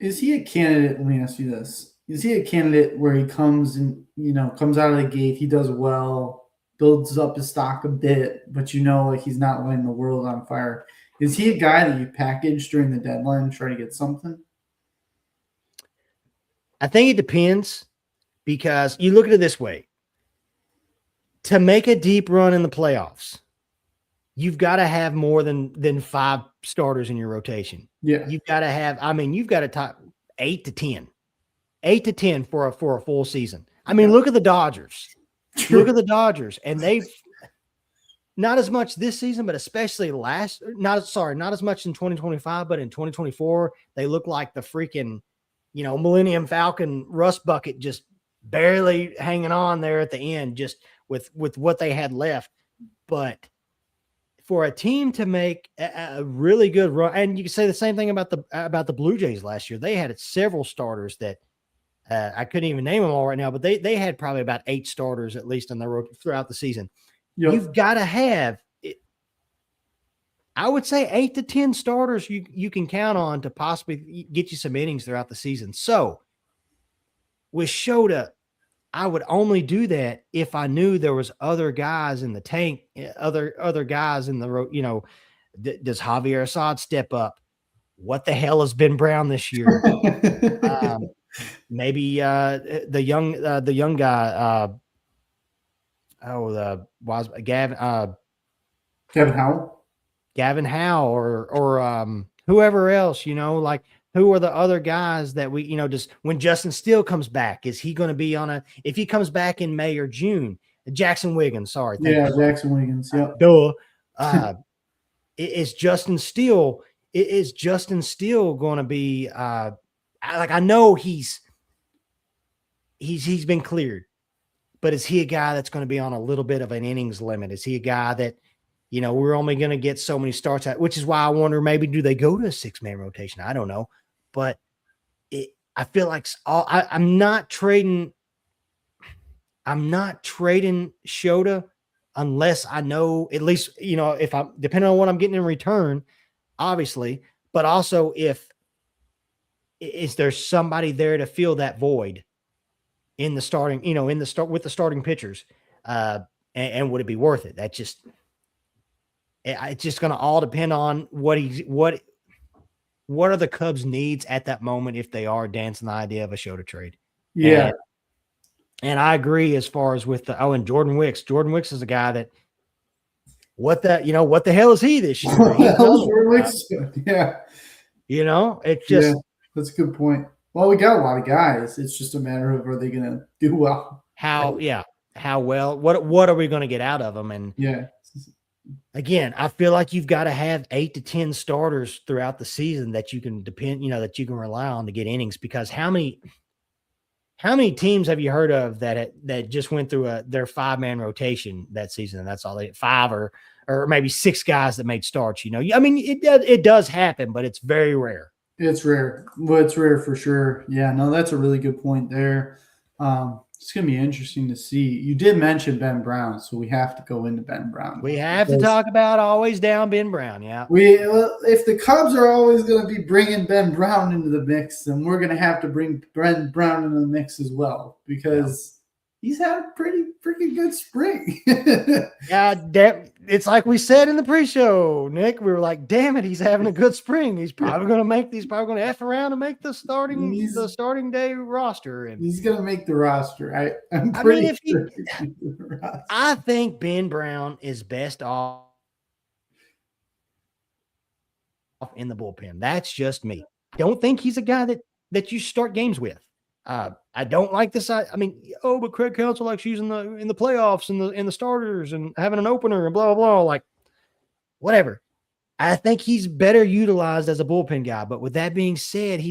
Is he a candidate? Let me ask you this: is he a candidate where he comes out of the gate, he does well, builds up his stock a bit, but like he's not lighting the world on fire? Is he a guy that you package during the deadline and try to get something? I think it depends. Because you look at it this way, to make a deep run in the playoffs, you've got to have more than 5 starters in your rotation. Yeah. You've got to top 8 to 10 for a full season. I mean, look at the Dodgers. Look at the Dodgers. And they've not as much this season, but especially not as much in 2025, but in 2024, they look like the freaking, Millennium Falcon rust bucket, just barely hanging on there at the end, just with what they had left. But for a team to make a really good run, and you can say the same thing about the Blue Jays last year. They had several starters that I couldn't even name them all right now, but they had probably about 8 starters at least in the road throughout the season. Yep. You've got to have, I would say, 8 to 10 starters you can count on to possibly get you some innings throughout the season. So with Shota, I would only do that if I knew there was other guys in the tank, other guys in the road. You know, does Javier Assad step up? What the hell has Ben Brown this year? Maybe the young guy. Was Kevin Howell. Gavin Howe or whoever else, you know, like who are the other guys that we, you know, just when Justin Steele comes back, is he going to be if he comes back in May or June? Jackson Wiggins, sorry. Jackson Wiggins. Yep. Duh. Is Justin Steele going to be I know he's been cleared, but is he a guy that's going to be on a little bit of an innings limit? Is he a guy that, you know, we're only going to get so many starts at, which is why I wonder, maybe do they go to a 6-man rotation? I don't know. But I feel like I'm not trading Shota unless I know, at least, you know, if I'm depending on what I'm getting in return, obviously, but also is there somebody there to fill that void in the starting, you know, with the starting pitchers, and would it be worth it? It's just going to all depend on what are the Cubs' needs at that moment if they are dancing the idea of a Shota trade. Yeah. And I agree as far as with and Jordan Wicks. Jordan Wicks is a guy that what the hell is he this year? Yeah. You know, it's just that's a good point. Well, we got a lot of guys. It's just a matter of, are they going to do well? How well? What are we going to get out of them? And again, I feel like you've got to have 8 to 10 starters throughout the season that you can depend, you know, that you can rely on to get innings. Because how many teams have you heard of that just went through their 5-man rotation that season, and that's all they 5 or maybe 6 guys that made starts? You know, I mean, it does happen, but it's very rare. It's rare. Well, it's rare for sure. Yeah, no, that's a really good point there. It's going to be interesting to see. You did mention Ben Brown, so we have to go into Ben Brown. We have to talk about always down Ben Brown. Yeah. If the Cubs are always going to be bringing Ben Brown into the mix, then we're going to have to bring Ben Brown into the mix as well, because he's had a pretty freaking good spring. Yeah, it's like we said in the pre-show, Nick. We were like, "Damn it, he's having a good spring. He's probably going to F around and make the starting day roster." And he's going to make the roster. I'm pretty sure. I think Ben Brown is best off in the bullpen. That's just me. Don't think he's a guy that you start games with. I don't like this. I mean, but Craig Counsell likes using in the playoffs and the starters and having an opener and blah, blah, blah. Like, whatever. I think he's better utilized as a bullpen guy. But with that being said,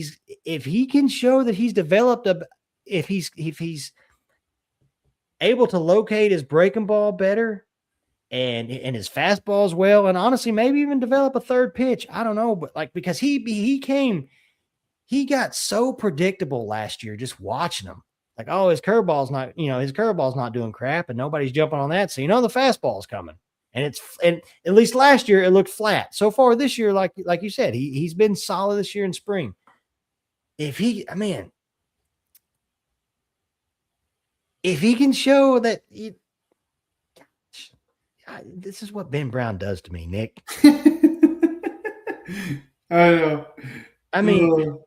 if he can show that he's developed if he's able to locate his breaking ball better and his fastball as well, and honestly, maybe even develop a third pitch. I don't know, but like, because he got so predictable last year just watching him. Like, oh, his curveball's not doing crap, and nobody's jumping on that. So, you know, the fastball's coming. And at least last year it looked flat. So far this year, like you said, he's been solid this year in spring. If he can show that this is what Ben Brown does to me, Nick. I know. I mean,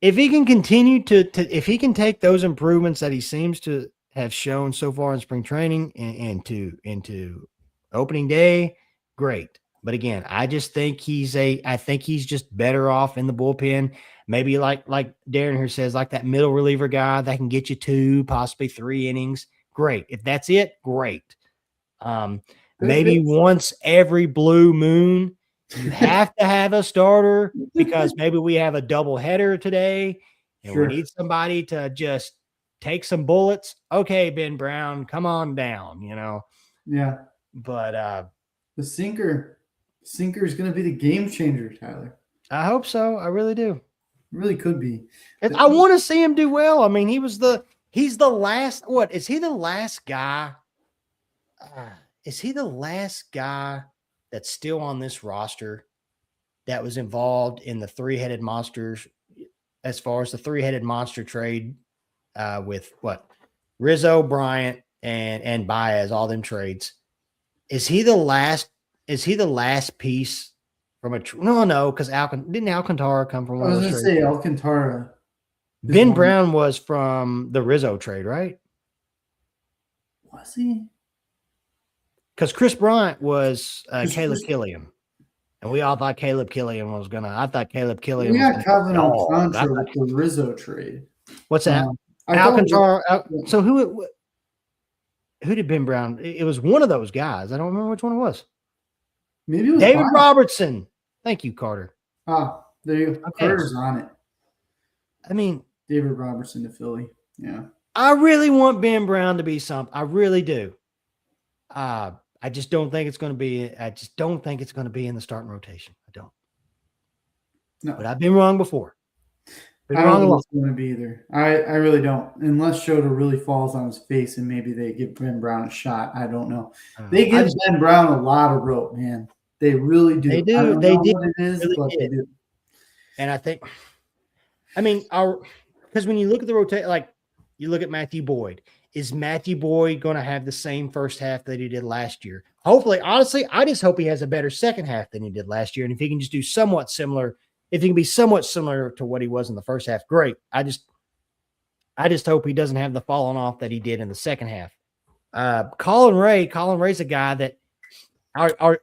if he can continue if he can take those improvements that he seems to have shown so far in spring training and into opening day, great. But again, I think he's just better off in the bullpen. Maybe like Darren here says, like that middle reliever guy that can get you 2, possibly 3 innings. Great. If that's it, great. Maybe once every blue moon, you have to have a starter because maybe we have a double header today and we need somebody to just take some bullets. Okay, Ben Brown, come on down, you know? Yeah. But The sinker is going to be the game changer, Tyler. I hope so. I really do. It really could be. I want to see him do well. I mean, he's the last. What is he the last guy? Is he the last guy that's still on this roster that was involved in the three-headed monsters? As far as the three-headed monster trade with what Rizzo, Bryant, and Baez, all them trades. Is he the last piece from a no, because didn't Alcantara come from one I was of those going to trades? say Alcantara. Ben Brown was from the Rizzo trade, right? Was he? Because Chris Bryant was Chris- Caleb Killian. And we all thought Caleb Killian was going to – I thought Caleb Killian We was got Calvin dog. Alcantara with the Rizzo trade. What's that? Alcantara. So who did Ben Brown? It was one of those guys. I don't remember which one it was. Maybe it was David Robertson. Thank you, Carter. Ah, there you go. Okay. Carter's on it. I mean, David Robertson to Philly. Yeah. I really want Ben Brown to be something. I really do. I just don't think it's going to be. I just don't think it's going to be in the starting rotation. I don't. No. But I've been wrong before. I don't think it's going to be either. I really don't. Unless Shota really falls on his face and maybe they give Ben Brown a shot. I don't know. They give Ben Brown a lot of rope, man. They really do. They do. I don't they know did. what it is, really but did. they do. And I think, because when you look at the rotation, like you look at Matthew Boyd, is Matthew Boyd going to have the same first half that he did last year? Hopefully, honestly, I just hope he has a better second half than he did last year. And if he can just do somewhat similar, if he can be somewhat similar to what he was in the first half, great. I just hope he doesn't have the falling off that he did in the second half. Colin Ray's a guy that are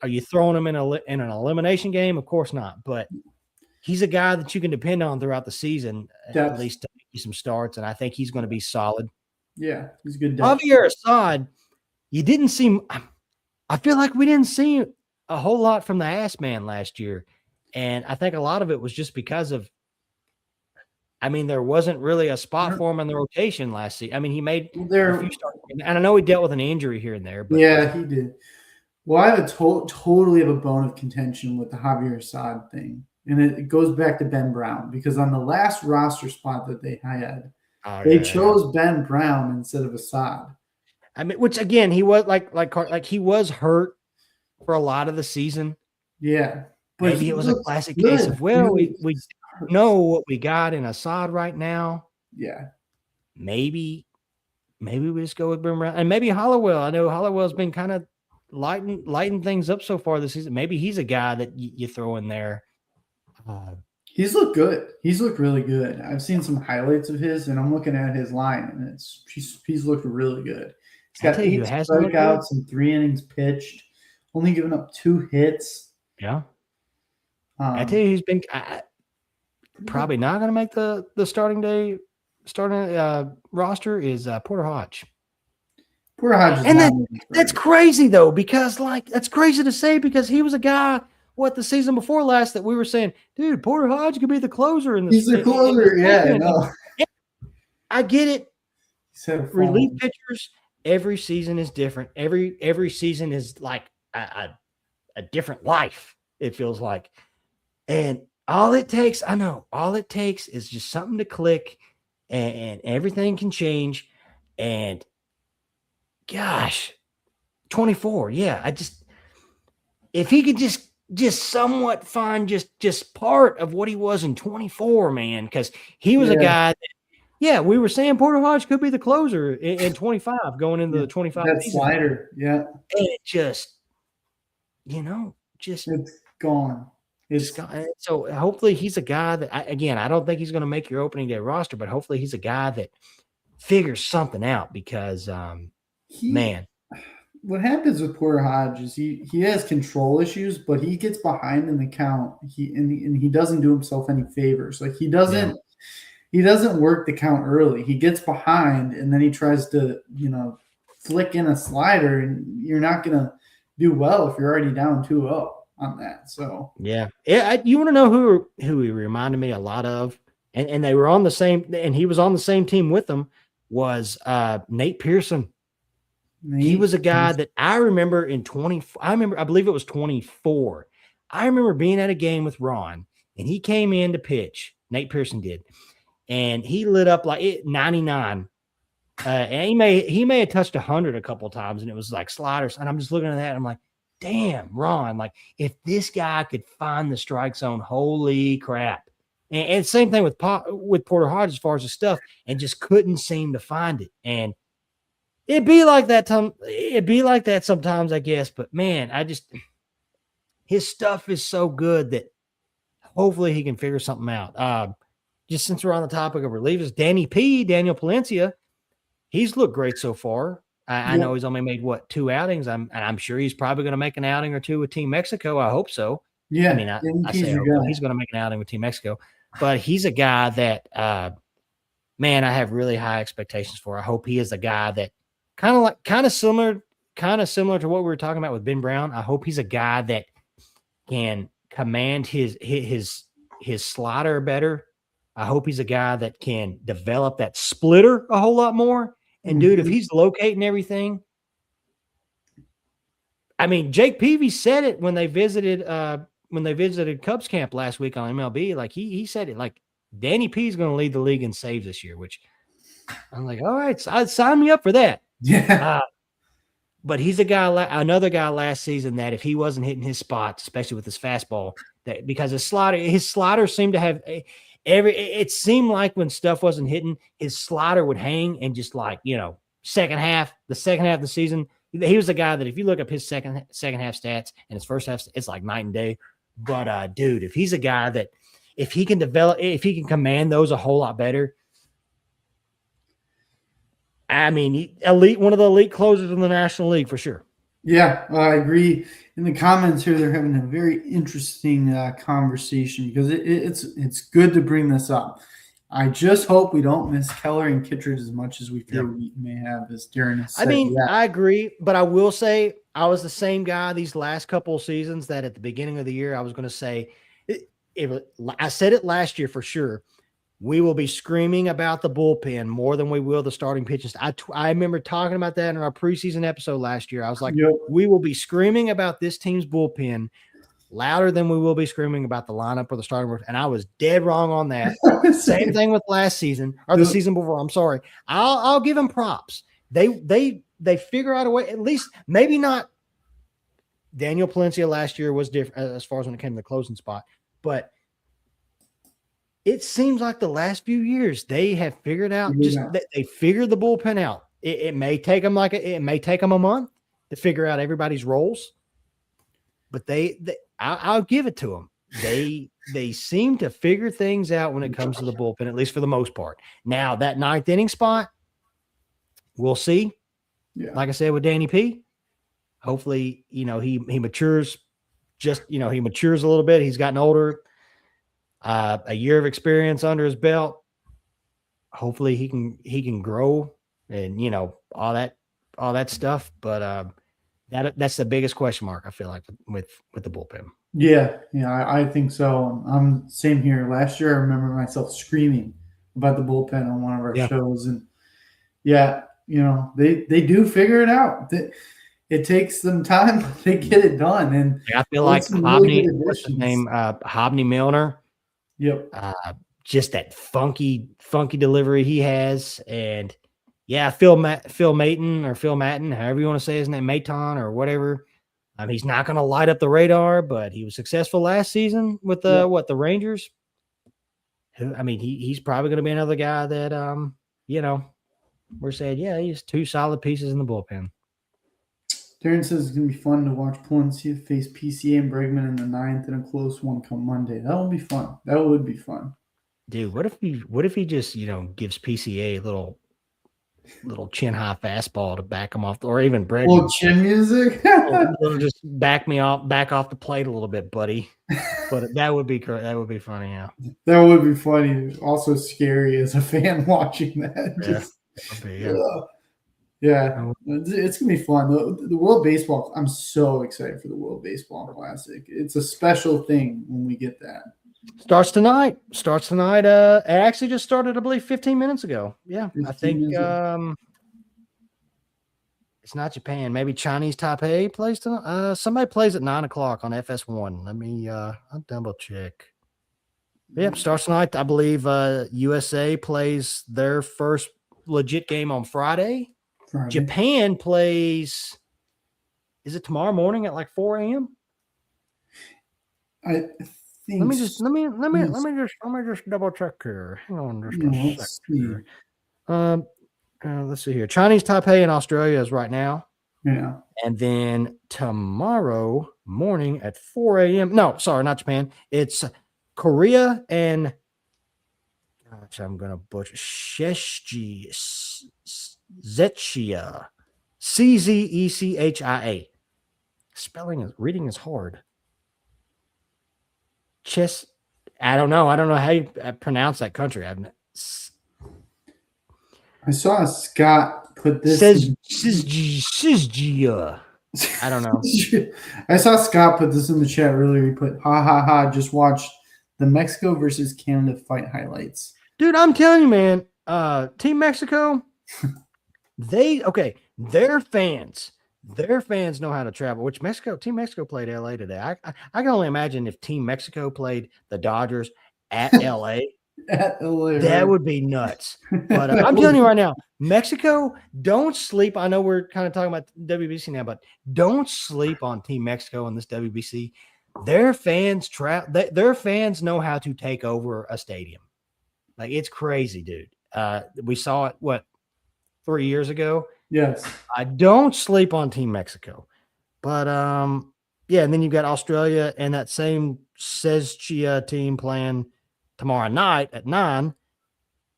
you throwing him in an elimination game? Of course not, but he's a guy that you can depend on throughout the season, at least to make you some starts, and I think he's going to be solid. Yeah, he's good. Javier Assad, you didn't see. I feel like we didn't see a whole lot from the ass man last year, and I think a lot of it was just because of. There wasn't really a spot for him in the rotation last season. He made a few starts, and I know he dealt with an injury here and there. But yeah, he did. Well, I have totally have a bone of contention with the Javier Assad thing. And it goes back to Ben Brown because on the last roster spot that they had, they chose Ben Brown instead of Assad. Which again, he was like he was hurt for a lot of the season. Yeah, but maybe it was a classic case of we know what we got in Assad right now. Yeah, maybe we just go with Ben Brown and maybe Hollowell. I know Hollowell's been kind of lighten things up so far this season. Maybe he's a guy that you throw in there. He's looked good. He's looked really good. I've seen some highlights of his, and I'm looking at his line, and he's looked really good. He's got 8 strikeouts and 3 innings pitched, only given up 2 hits. Yeah. I tell you, he's been probably not going to make the starting roster is Porter Hodge. Porter Hodge, and that's crazy though, because that's crazy to say because he was a guy. What the season before last that we were saying, dude, Porter Hodge could be the closer in the. He's the closer, yeah. No. I get it. Relief pitchers, every season is different. Every season is like a different life. It feels like, and all it takes is just something to click, and everything can change. And gosh, 24, yeah. If he could just somewhat find just part of what he was in 24, man, because he was a guy that, we were saying Porter Hodge could be the closer in 25 going into the 25 that season. Slider, yeah. And it just it's gone. It's gone. So hopefully he's a guy that, I don't think he's going to make your opening day roster, but hopefully he's a guy that figures something out because, man. What happens with Porter Hodge is he has control issues, but he gets behind in the count. He doesn't do himself any favors. Like he doesn't work the count early. He gets behind and then he tries to flick in a slider, and you're not gonna do well if you're already down 2-0 on that. So yeah. You want to know who he reminded me a lot of, and they were on the same, and he was on the same team with them was Nate Pearson. He was a guy that I remember I believe it was 24. I remember being at a game with Ron, and he came in to pitch. Nate Pearson did, and he lit up like 99. And he may have touched 100 a couple of times, and it was like sliders. And I'm just looking at that, and I'm like, damn, Ron, like if this guy could find the strike zone, holy crap. And same thing with Porter Hodge as far as the stuff, and just couldn't seem to find it. And it'd be like that sometimes, I guess. But man, his stuff is so good that hopefully he can figure something out. Just since we're on the topic of relievers, Daniel Palencia, he's looked great so far. I know he's only made 2 outings. I'm sure he's probably going to make an outing or two with Team Mexico. I hope so. Yeah, I mean, I say he's going to make an outing with Team Mexico, but he's a guy that, man, I have really high expectations for. I hope he is a guy that kind of similar to what we were talking about with Ben Brown. I hope he's a guy that can command his slider better. I hope he's a guy that can develop that splitter a whole lot more. And dude, if he's locating everything, I mean, Jake Peavy said it when they visited Cubs camp last week on MLB. Like he said it, like Danny P is going to lead the league in saves this year, which I'm like, all right, so I'd sign me up for that. Yeah. But he's another guy last season that if he wasn't hitting his spots, especially with his fastball, that because his slider seemed to have it seemed like when stuff wasn't hitting, his slider would hang and just like, the second half of the season, he was a guy that if you look up his second half stats and his first half, it's like night and day. But dude, if he's a guy that if he can command those a whole lot better, I mean, one of the elite closers in the National League for sure. Yeah, I agree. In the comments here, they're having a very interesting conversation because it's good to bring this up. I just hope we don't miss Keller and Kittredge as much as we fear we may have, as Darren has said. I mean, I agree, but I will say I was the same guy these last couple of seasons that at the beginning of the year I was going to say I said it last year for sure. We will be screaming about the bullpen more than we will the starting pitchers. I remember talking about that in our preseason episode last year. I was like, we will be screaming about this team's bullpen louder than we will be screaming about the lineup or the starting work. And I was dead wrong on that. Same thing with last season or the season before. I'm sorry. I'll give them props. They figure out a way, at least maybe not. Daniel Palencia last year was different as far as when it came to the closing spot, but it seems like the last few years they have figured out they figured the bullpen out. It may take them a month to figure out everybody's roles, but I'll give it to them. They seem to figure things out when it comes to the bullpen, at least for the most part. Now that 9th inning spot, we'll see. Yeah. Like I said with Danny P, hopefully he matures. He matures a little bit. He's gotten older. A year of experience under his belt. Hopefully he can grow and all that stuff. But that's the biggest question mark I feel like with the bullpen. Yeah, I think so. I'm same here. Last year I remember myself screaming about the bullpen on one of our shows, and they do figure it out. It takes some time, but they get it done. And I feel like what's his name? Hobney Milner. Yep. Just that funky delivery he has. And Phil Maton, however you want to say his name, Maton or whatever. He's not going to light up the radar, but he was successful last season with the Rangers. He's probably going to be another guy that, we're saying, he's 2 solid pieces in the bullpen. Darren says it's going to be fun to watch Palencia face PCA and Bregman in the 9th in a close one come Monday. That would be fun. Dude, what if he just, gives PCA a little chin high fastball to back him off, or even Bregman. Little chin music? Just back off the plate a little bit, buddy. But that would be funny, yeah. That would be funny. Also scary as a fan watching that. Yeah, it's going to be fun. The World Baseball, I'm so excited for the World Baseball Classic. It's a special thing when we get that. Starts tonight. It actually just started, I believe, 15 minutes ago. Yeah, I think it It's not Japan. Maybe Chinese Taipei plays tonight. Somebody plays at 9 o'clock on FS1. Let me I'll double check. Yep, starts tonight. I believe USA plays their first legit game on Friday. Japan plays. Is it tomorrow morning at like 4 a.m.? I think. Let me just double check here. Hang on just a sec here. Let's see here. Chinese Taipei in Australia is right now. Yeah. And then tomorrow morning at 4 a.m. No, sorry, not Japan. It's Korea and I'm gonna butcher Zechia. Czechia. Reading is hard. I don't know how you pronounce that country. I saw Scott put this. Sizgia. I don't know. I saw Scott put this in the chat earlier. He put, ha ha ha, just watched the Mexico versus Canada fight highlights. Dude, I'm telling you, man, Team Mexico, their fans know how to travel, which Team Mexico played LA today. I can only imagine if Team Mexico played the Dodgers at LA. At LA, that would be nuts. But I'm telling you right now, Mexico, don't sleep. I know we're kind of talking about WBC now, but don't sleep on Team Mexico in this WBC. Their fans know how to take over a stadium. Like, it's crazy, dude. We saw it 3 years ago. Yes. I don't sleep on Team Mexico. But yeah, and then you've got Australia and that same Czechia team playing tomorrow night at 9.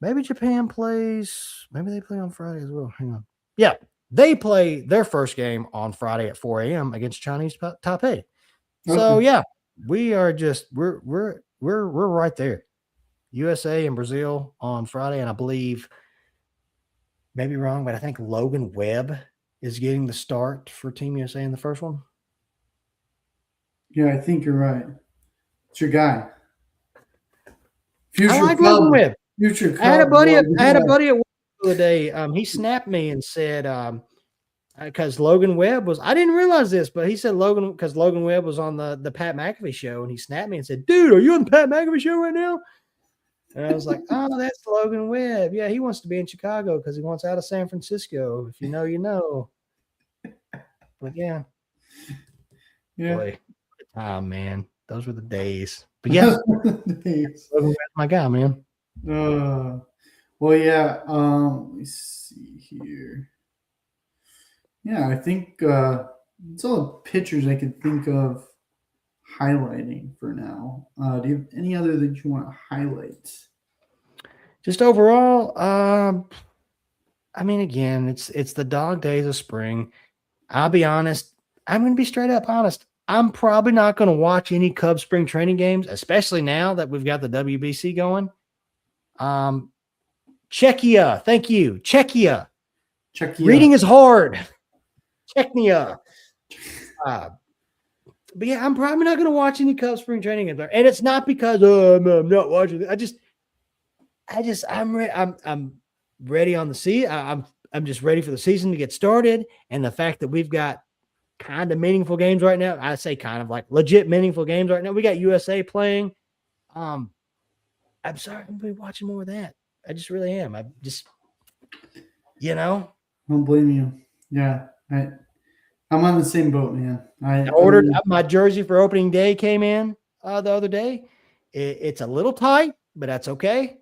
Maybe Japan plays. Maybe they play on Friday as well. Hang on. Yeah, they play their first game on Friday at 4 a.m. against Chinese Taipei. Okay. So yeah, we are just we're right there. USA and Brazil on Friday, and I believe, maybe wrong, but I think Logan Webb is getting the start for Team USA in the first one. Yeah, I think you're right. It's your guy. I like Logan Webb. Future. I had a buddy at work the other day. He snapped me and said, because Logan Webb was, I didn't realize this, but he said because Logan Webb was on the Pat McAfee show, and he snapped me and said, "Dude, are you on the Pat McAfee show right now?" And I was like, "Oh, that's Logan Webb. Yeah, he wants to be in Chicago because he wants out of San Francisco. If you know, you know." But yeah. Boy, man, those were the days. But yeah, Logan Webb's my guy, man. Well, yeah. Let me see here. Yeah, I think it's all the pictures I could think of highlighting for now. Do you have any other that you want to highlight? Just overall, I mean, again, it's the dog days of spring. I'll be honest. I'm going to be straight up honest. I'm probably not going to watch any Cubs spring training games, especially now that we've got the WBC going. Czechia, thank you. Czechia. Reading is hard. Czechia. But yeah, I'm probably not going to watch any Cubs spring training games, and it's not because I'm not watching. I'm ready on the season. I'm just ready for the season to get started, and the fact that we've got kind of meaningful games right now. I say kind of like legit meaningful games right now. We got USA playing. I'm sorry, I'm gonna be watching more of that. I just really am. I just, don't blame you. Yeah, I'm on the same boat, man. I ordered my jersey for opening day. Came in the other day. It's a little tight, but that's okay.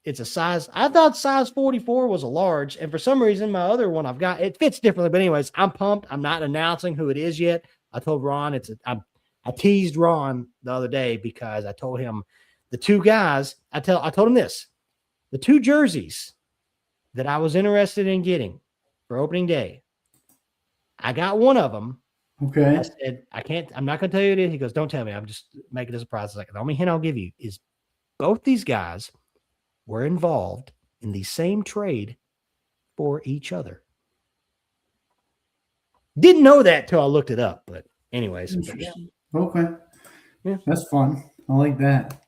It's a size. I thought size 44 was a large, and for some reason, my other one I've got, it fits differently. But anyways, I'm pumped. I'm not announcing who it is yet. I told Ron I teased Ron the other day because I told him the two guys. I told him this: the two jerseys that I was interested in getting for opening day. I got one of them. Okay. I said, I'm not going to tell you it is. He goes, "Don't tell me. I'm just making it a surprise." Like, the only hint I'll give you is both these guys were involved in the same trade for each other. Didn't know that till I looked it up, but anyways. Okay. Yeah. That's fun. I like that.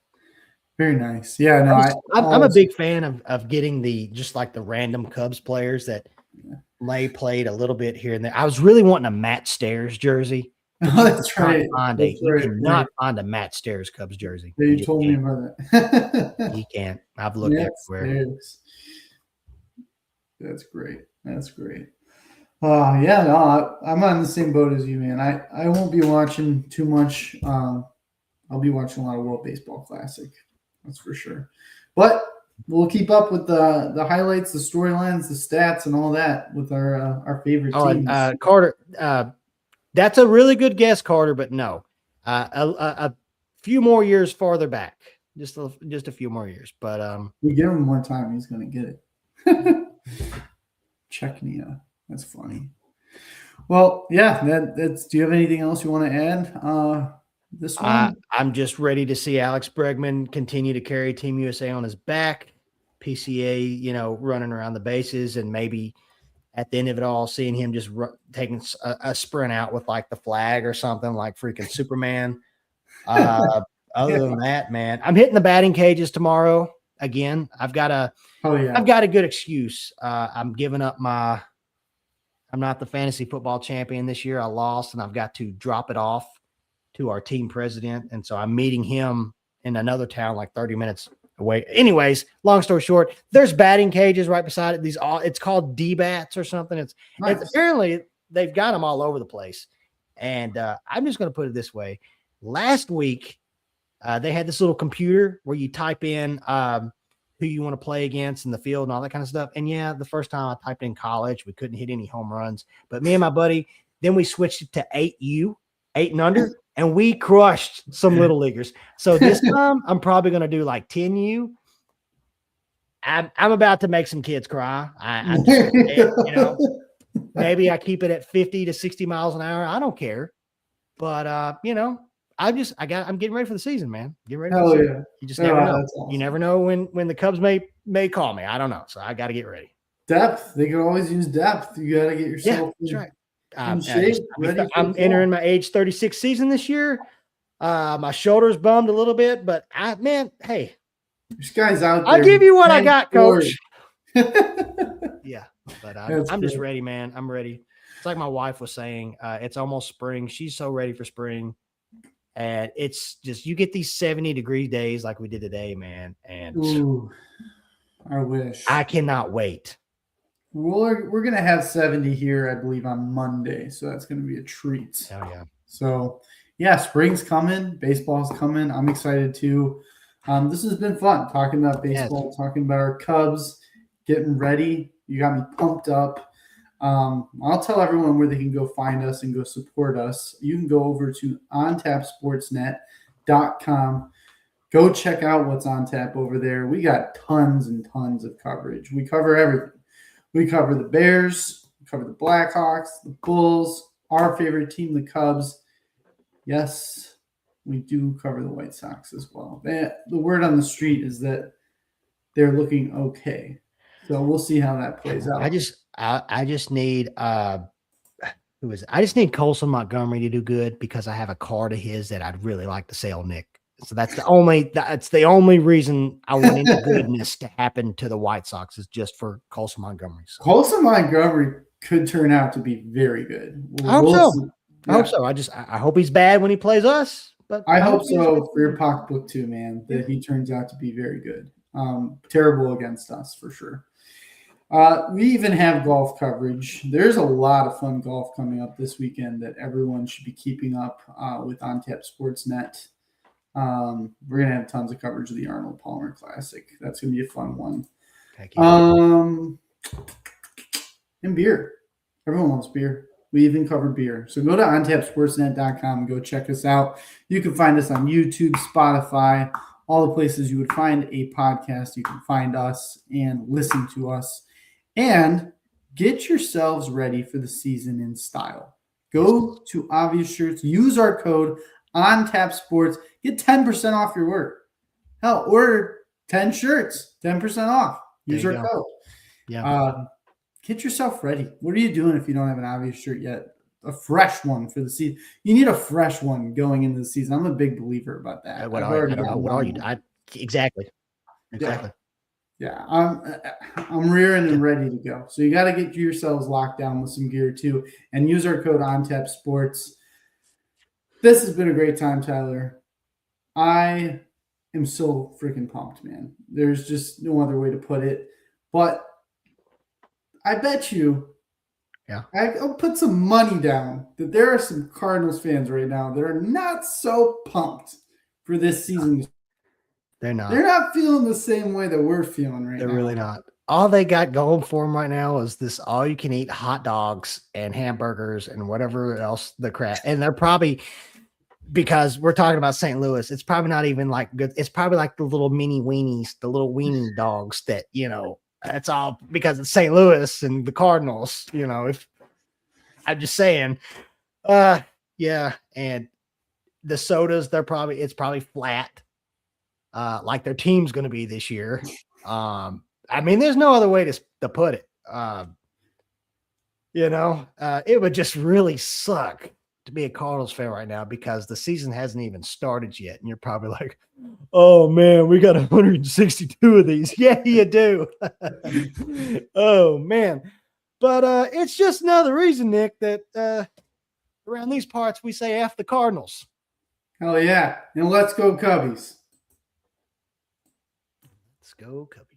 Very nice. Yeah, no, I'm a big fan of getting just like the random Cubs players that Lay played a little bit here and there. I was really wanting a Matt Stairs jersey, but Oh, that's right. you cannot find a Matt Stairs Cubs jersey. Yeah, you told me about that. You can't. I've looked Matt everywhere. Stairs. That's great. That's great. Yeah, no, I'm on the same boat as you, man. I won't be watching too much. I'll be watching a lot of World Baseball Classic. That's for sure. But we'll keep up with the highlights, the storylines, the stats, and all that with our favorite teams. Carter, that's a really good guess, Carter. But no, a few more years farther back, just a few more years. But we give him one time, he's going to get it. Czechnia. That's funny. Well, yeah. That's. Do you have anything else you want to add? This one, I'm just ready to see Alex Bregman continue to carry Team USA on his back. PCA, running around the bases, and maybe at the end of it all, seeing him just taking a sprint out with like the flag or something, like freaking Superman. Other than that, man, I'm hitting the batting cages tomorrow again. I've got a good excuse. I'm giving up I'm not the fantasy football champion this year. I lost, and I've got to drop it off to our team president. And so I'm meeting him in another town, like 30 minutes away. Anyways, long story short, there's batting cages right beside it. It's called D-bats or something. It's apparently they've got them all over the place. And I'm just going to put it this way. Last week, they had this little computer where you type in who you want to play against in the field and all that kind of stuff. And yeah, the first time I typed in college, we couldn't hit any home runs. But me and my buddy, then we switched it to 8U, 8 and under. And we crushed some little leaguers. So this time I'm probably going to do like 10U. I'm about to make some kids cry. I'm just, maybe I keep it at 50 to 60 miles an hour. I don't care. But, I'm getting ready for the season, man. Get ready for the season. Yeah. You just never know. Awesome. You never know when the Cubs may call me. I don't know. So I got to get ready. Depth. They can always use depth. You got to get yourself. Yeah, that's right. I'm entering my age 36 season this year. My shoulder's bummed a little bit, but hey, this guy's out there. I'll give you what I got, coach. Yeah, but I'm just ready, man. I'm ready. It's like my wife was saying, it's almost spring. She's so ready for spring. And it's just, you get these 70-degree days like we did today, man. And I wish. I cannot wait. We're going to have 70 here, I believe, on Monday. So that's going to be a treat. Oh, yeah. So, yeah, spring's coming. Baseball's coming. I'm excited, too. This has been fun, talking about baseball, talking about our Cubs, getting ready. You got me pumped up. I'll tell everyone where they can go find us and go support us. You can go over to ontapsportsnet.com. Go check out what's on tap over there. We got tons and tons of coverage. We cover everything. We cover the Bears, we cover the Blackhawks, the Bulls, our favorite team, the Cubs. Yes, we do cover the White Sox as well. The word on the street is that they're looking okay. So we'll see how that plays out. I just need I just need Colson Montgomery to do good because I have a card of his that I'd really like to sell Nick. So that's the only reason I want any goodness to happen to the White Sox is just for Colson Montgomery. So. Colson Montgomery could turn out to be very good. I hope so. Yeah. I hope so. I hope he's bad when he plays us. But I hope so for your pocketbook too, man, that he turns out to be very good. Terrible against us for sure. We even have golf coverage. There's a lot of fun golf coming up this weekend that everyone should be keeping up with OnTap Sportsnet. We're going to have tons of coverage of the Arnold Palmer Classic. That's going to be a fun one. And beer. Everyone loves beer. We even covered beer. So go to ontapsportsnet.com and go check us out. You can find us on YouTube, Spotify, all the places you would find a podcast. You can find us and listen to us. And get yourselves ready for the season in style. Go to Obvious Shirts. Use our code ONTAPSports. Get 10% off your order. Hell, order 10 shirts, 10% off. Use our code. Yeah. Get yourself ready. What are you doing if you don't have an Obvious shirt yet? A fresh one for the season. You need a fresh one going into the season. I'm a big believer about that. What are you? Exactly. Yeah. Exactly. Yeah, I'm rearing and ready to go. So you got to get yourselves locked down with some gear too, and use our code ONTAP Sports. This has been a great time, Tyler. I am so freaking pumped, man. There's just no other way to put it. But I bet you, Yeah. I'll put some money down that there are some Cardinals fans right now that are not so pumped for this season. They're They're not. not feeling the same way that we're feeling right They're really now. not. All they got going for them right now is this all you can eat hot dogs and hamburgers and whatever else the crap. And they're probably, because we're talking about St. Louis, it's probably not even like good. It's probably like the little mini weenies, the little weenie dogs that, that's all because it's St. Louis and the Cardinals, if I'm just saying, yeah. And the sodas, it's probably flat, like their team's going to be this year. I mean, there's no other way to put it. It would just really suck to be a Cardinals fan right now because the season hasn't even started yet. And you're probably like, oh man, we got 162 of these. Yeah, you do. Oh man. But it's just another reason, Nick, that around these parts we say F the Cardinals. Hell yeah. And let's go Cubbies. Let's go, Cubbies.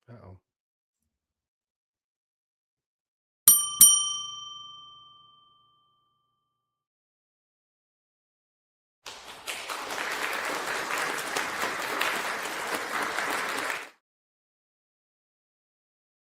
Uh-oh.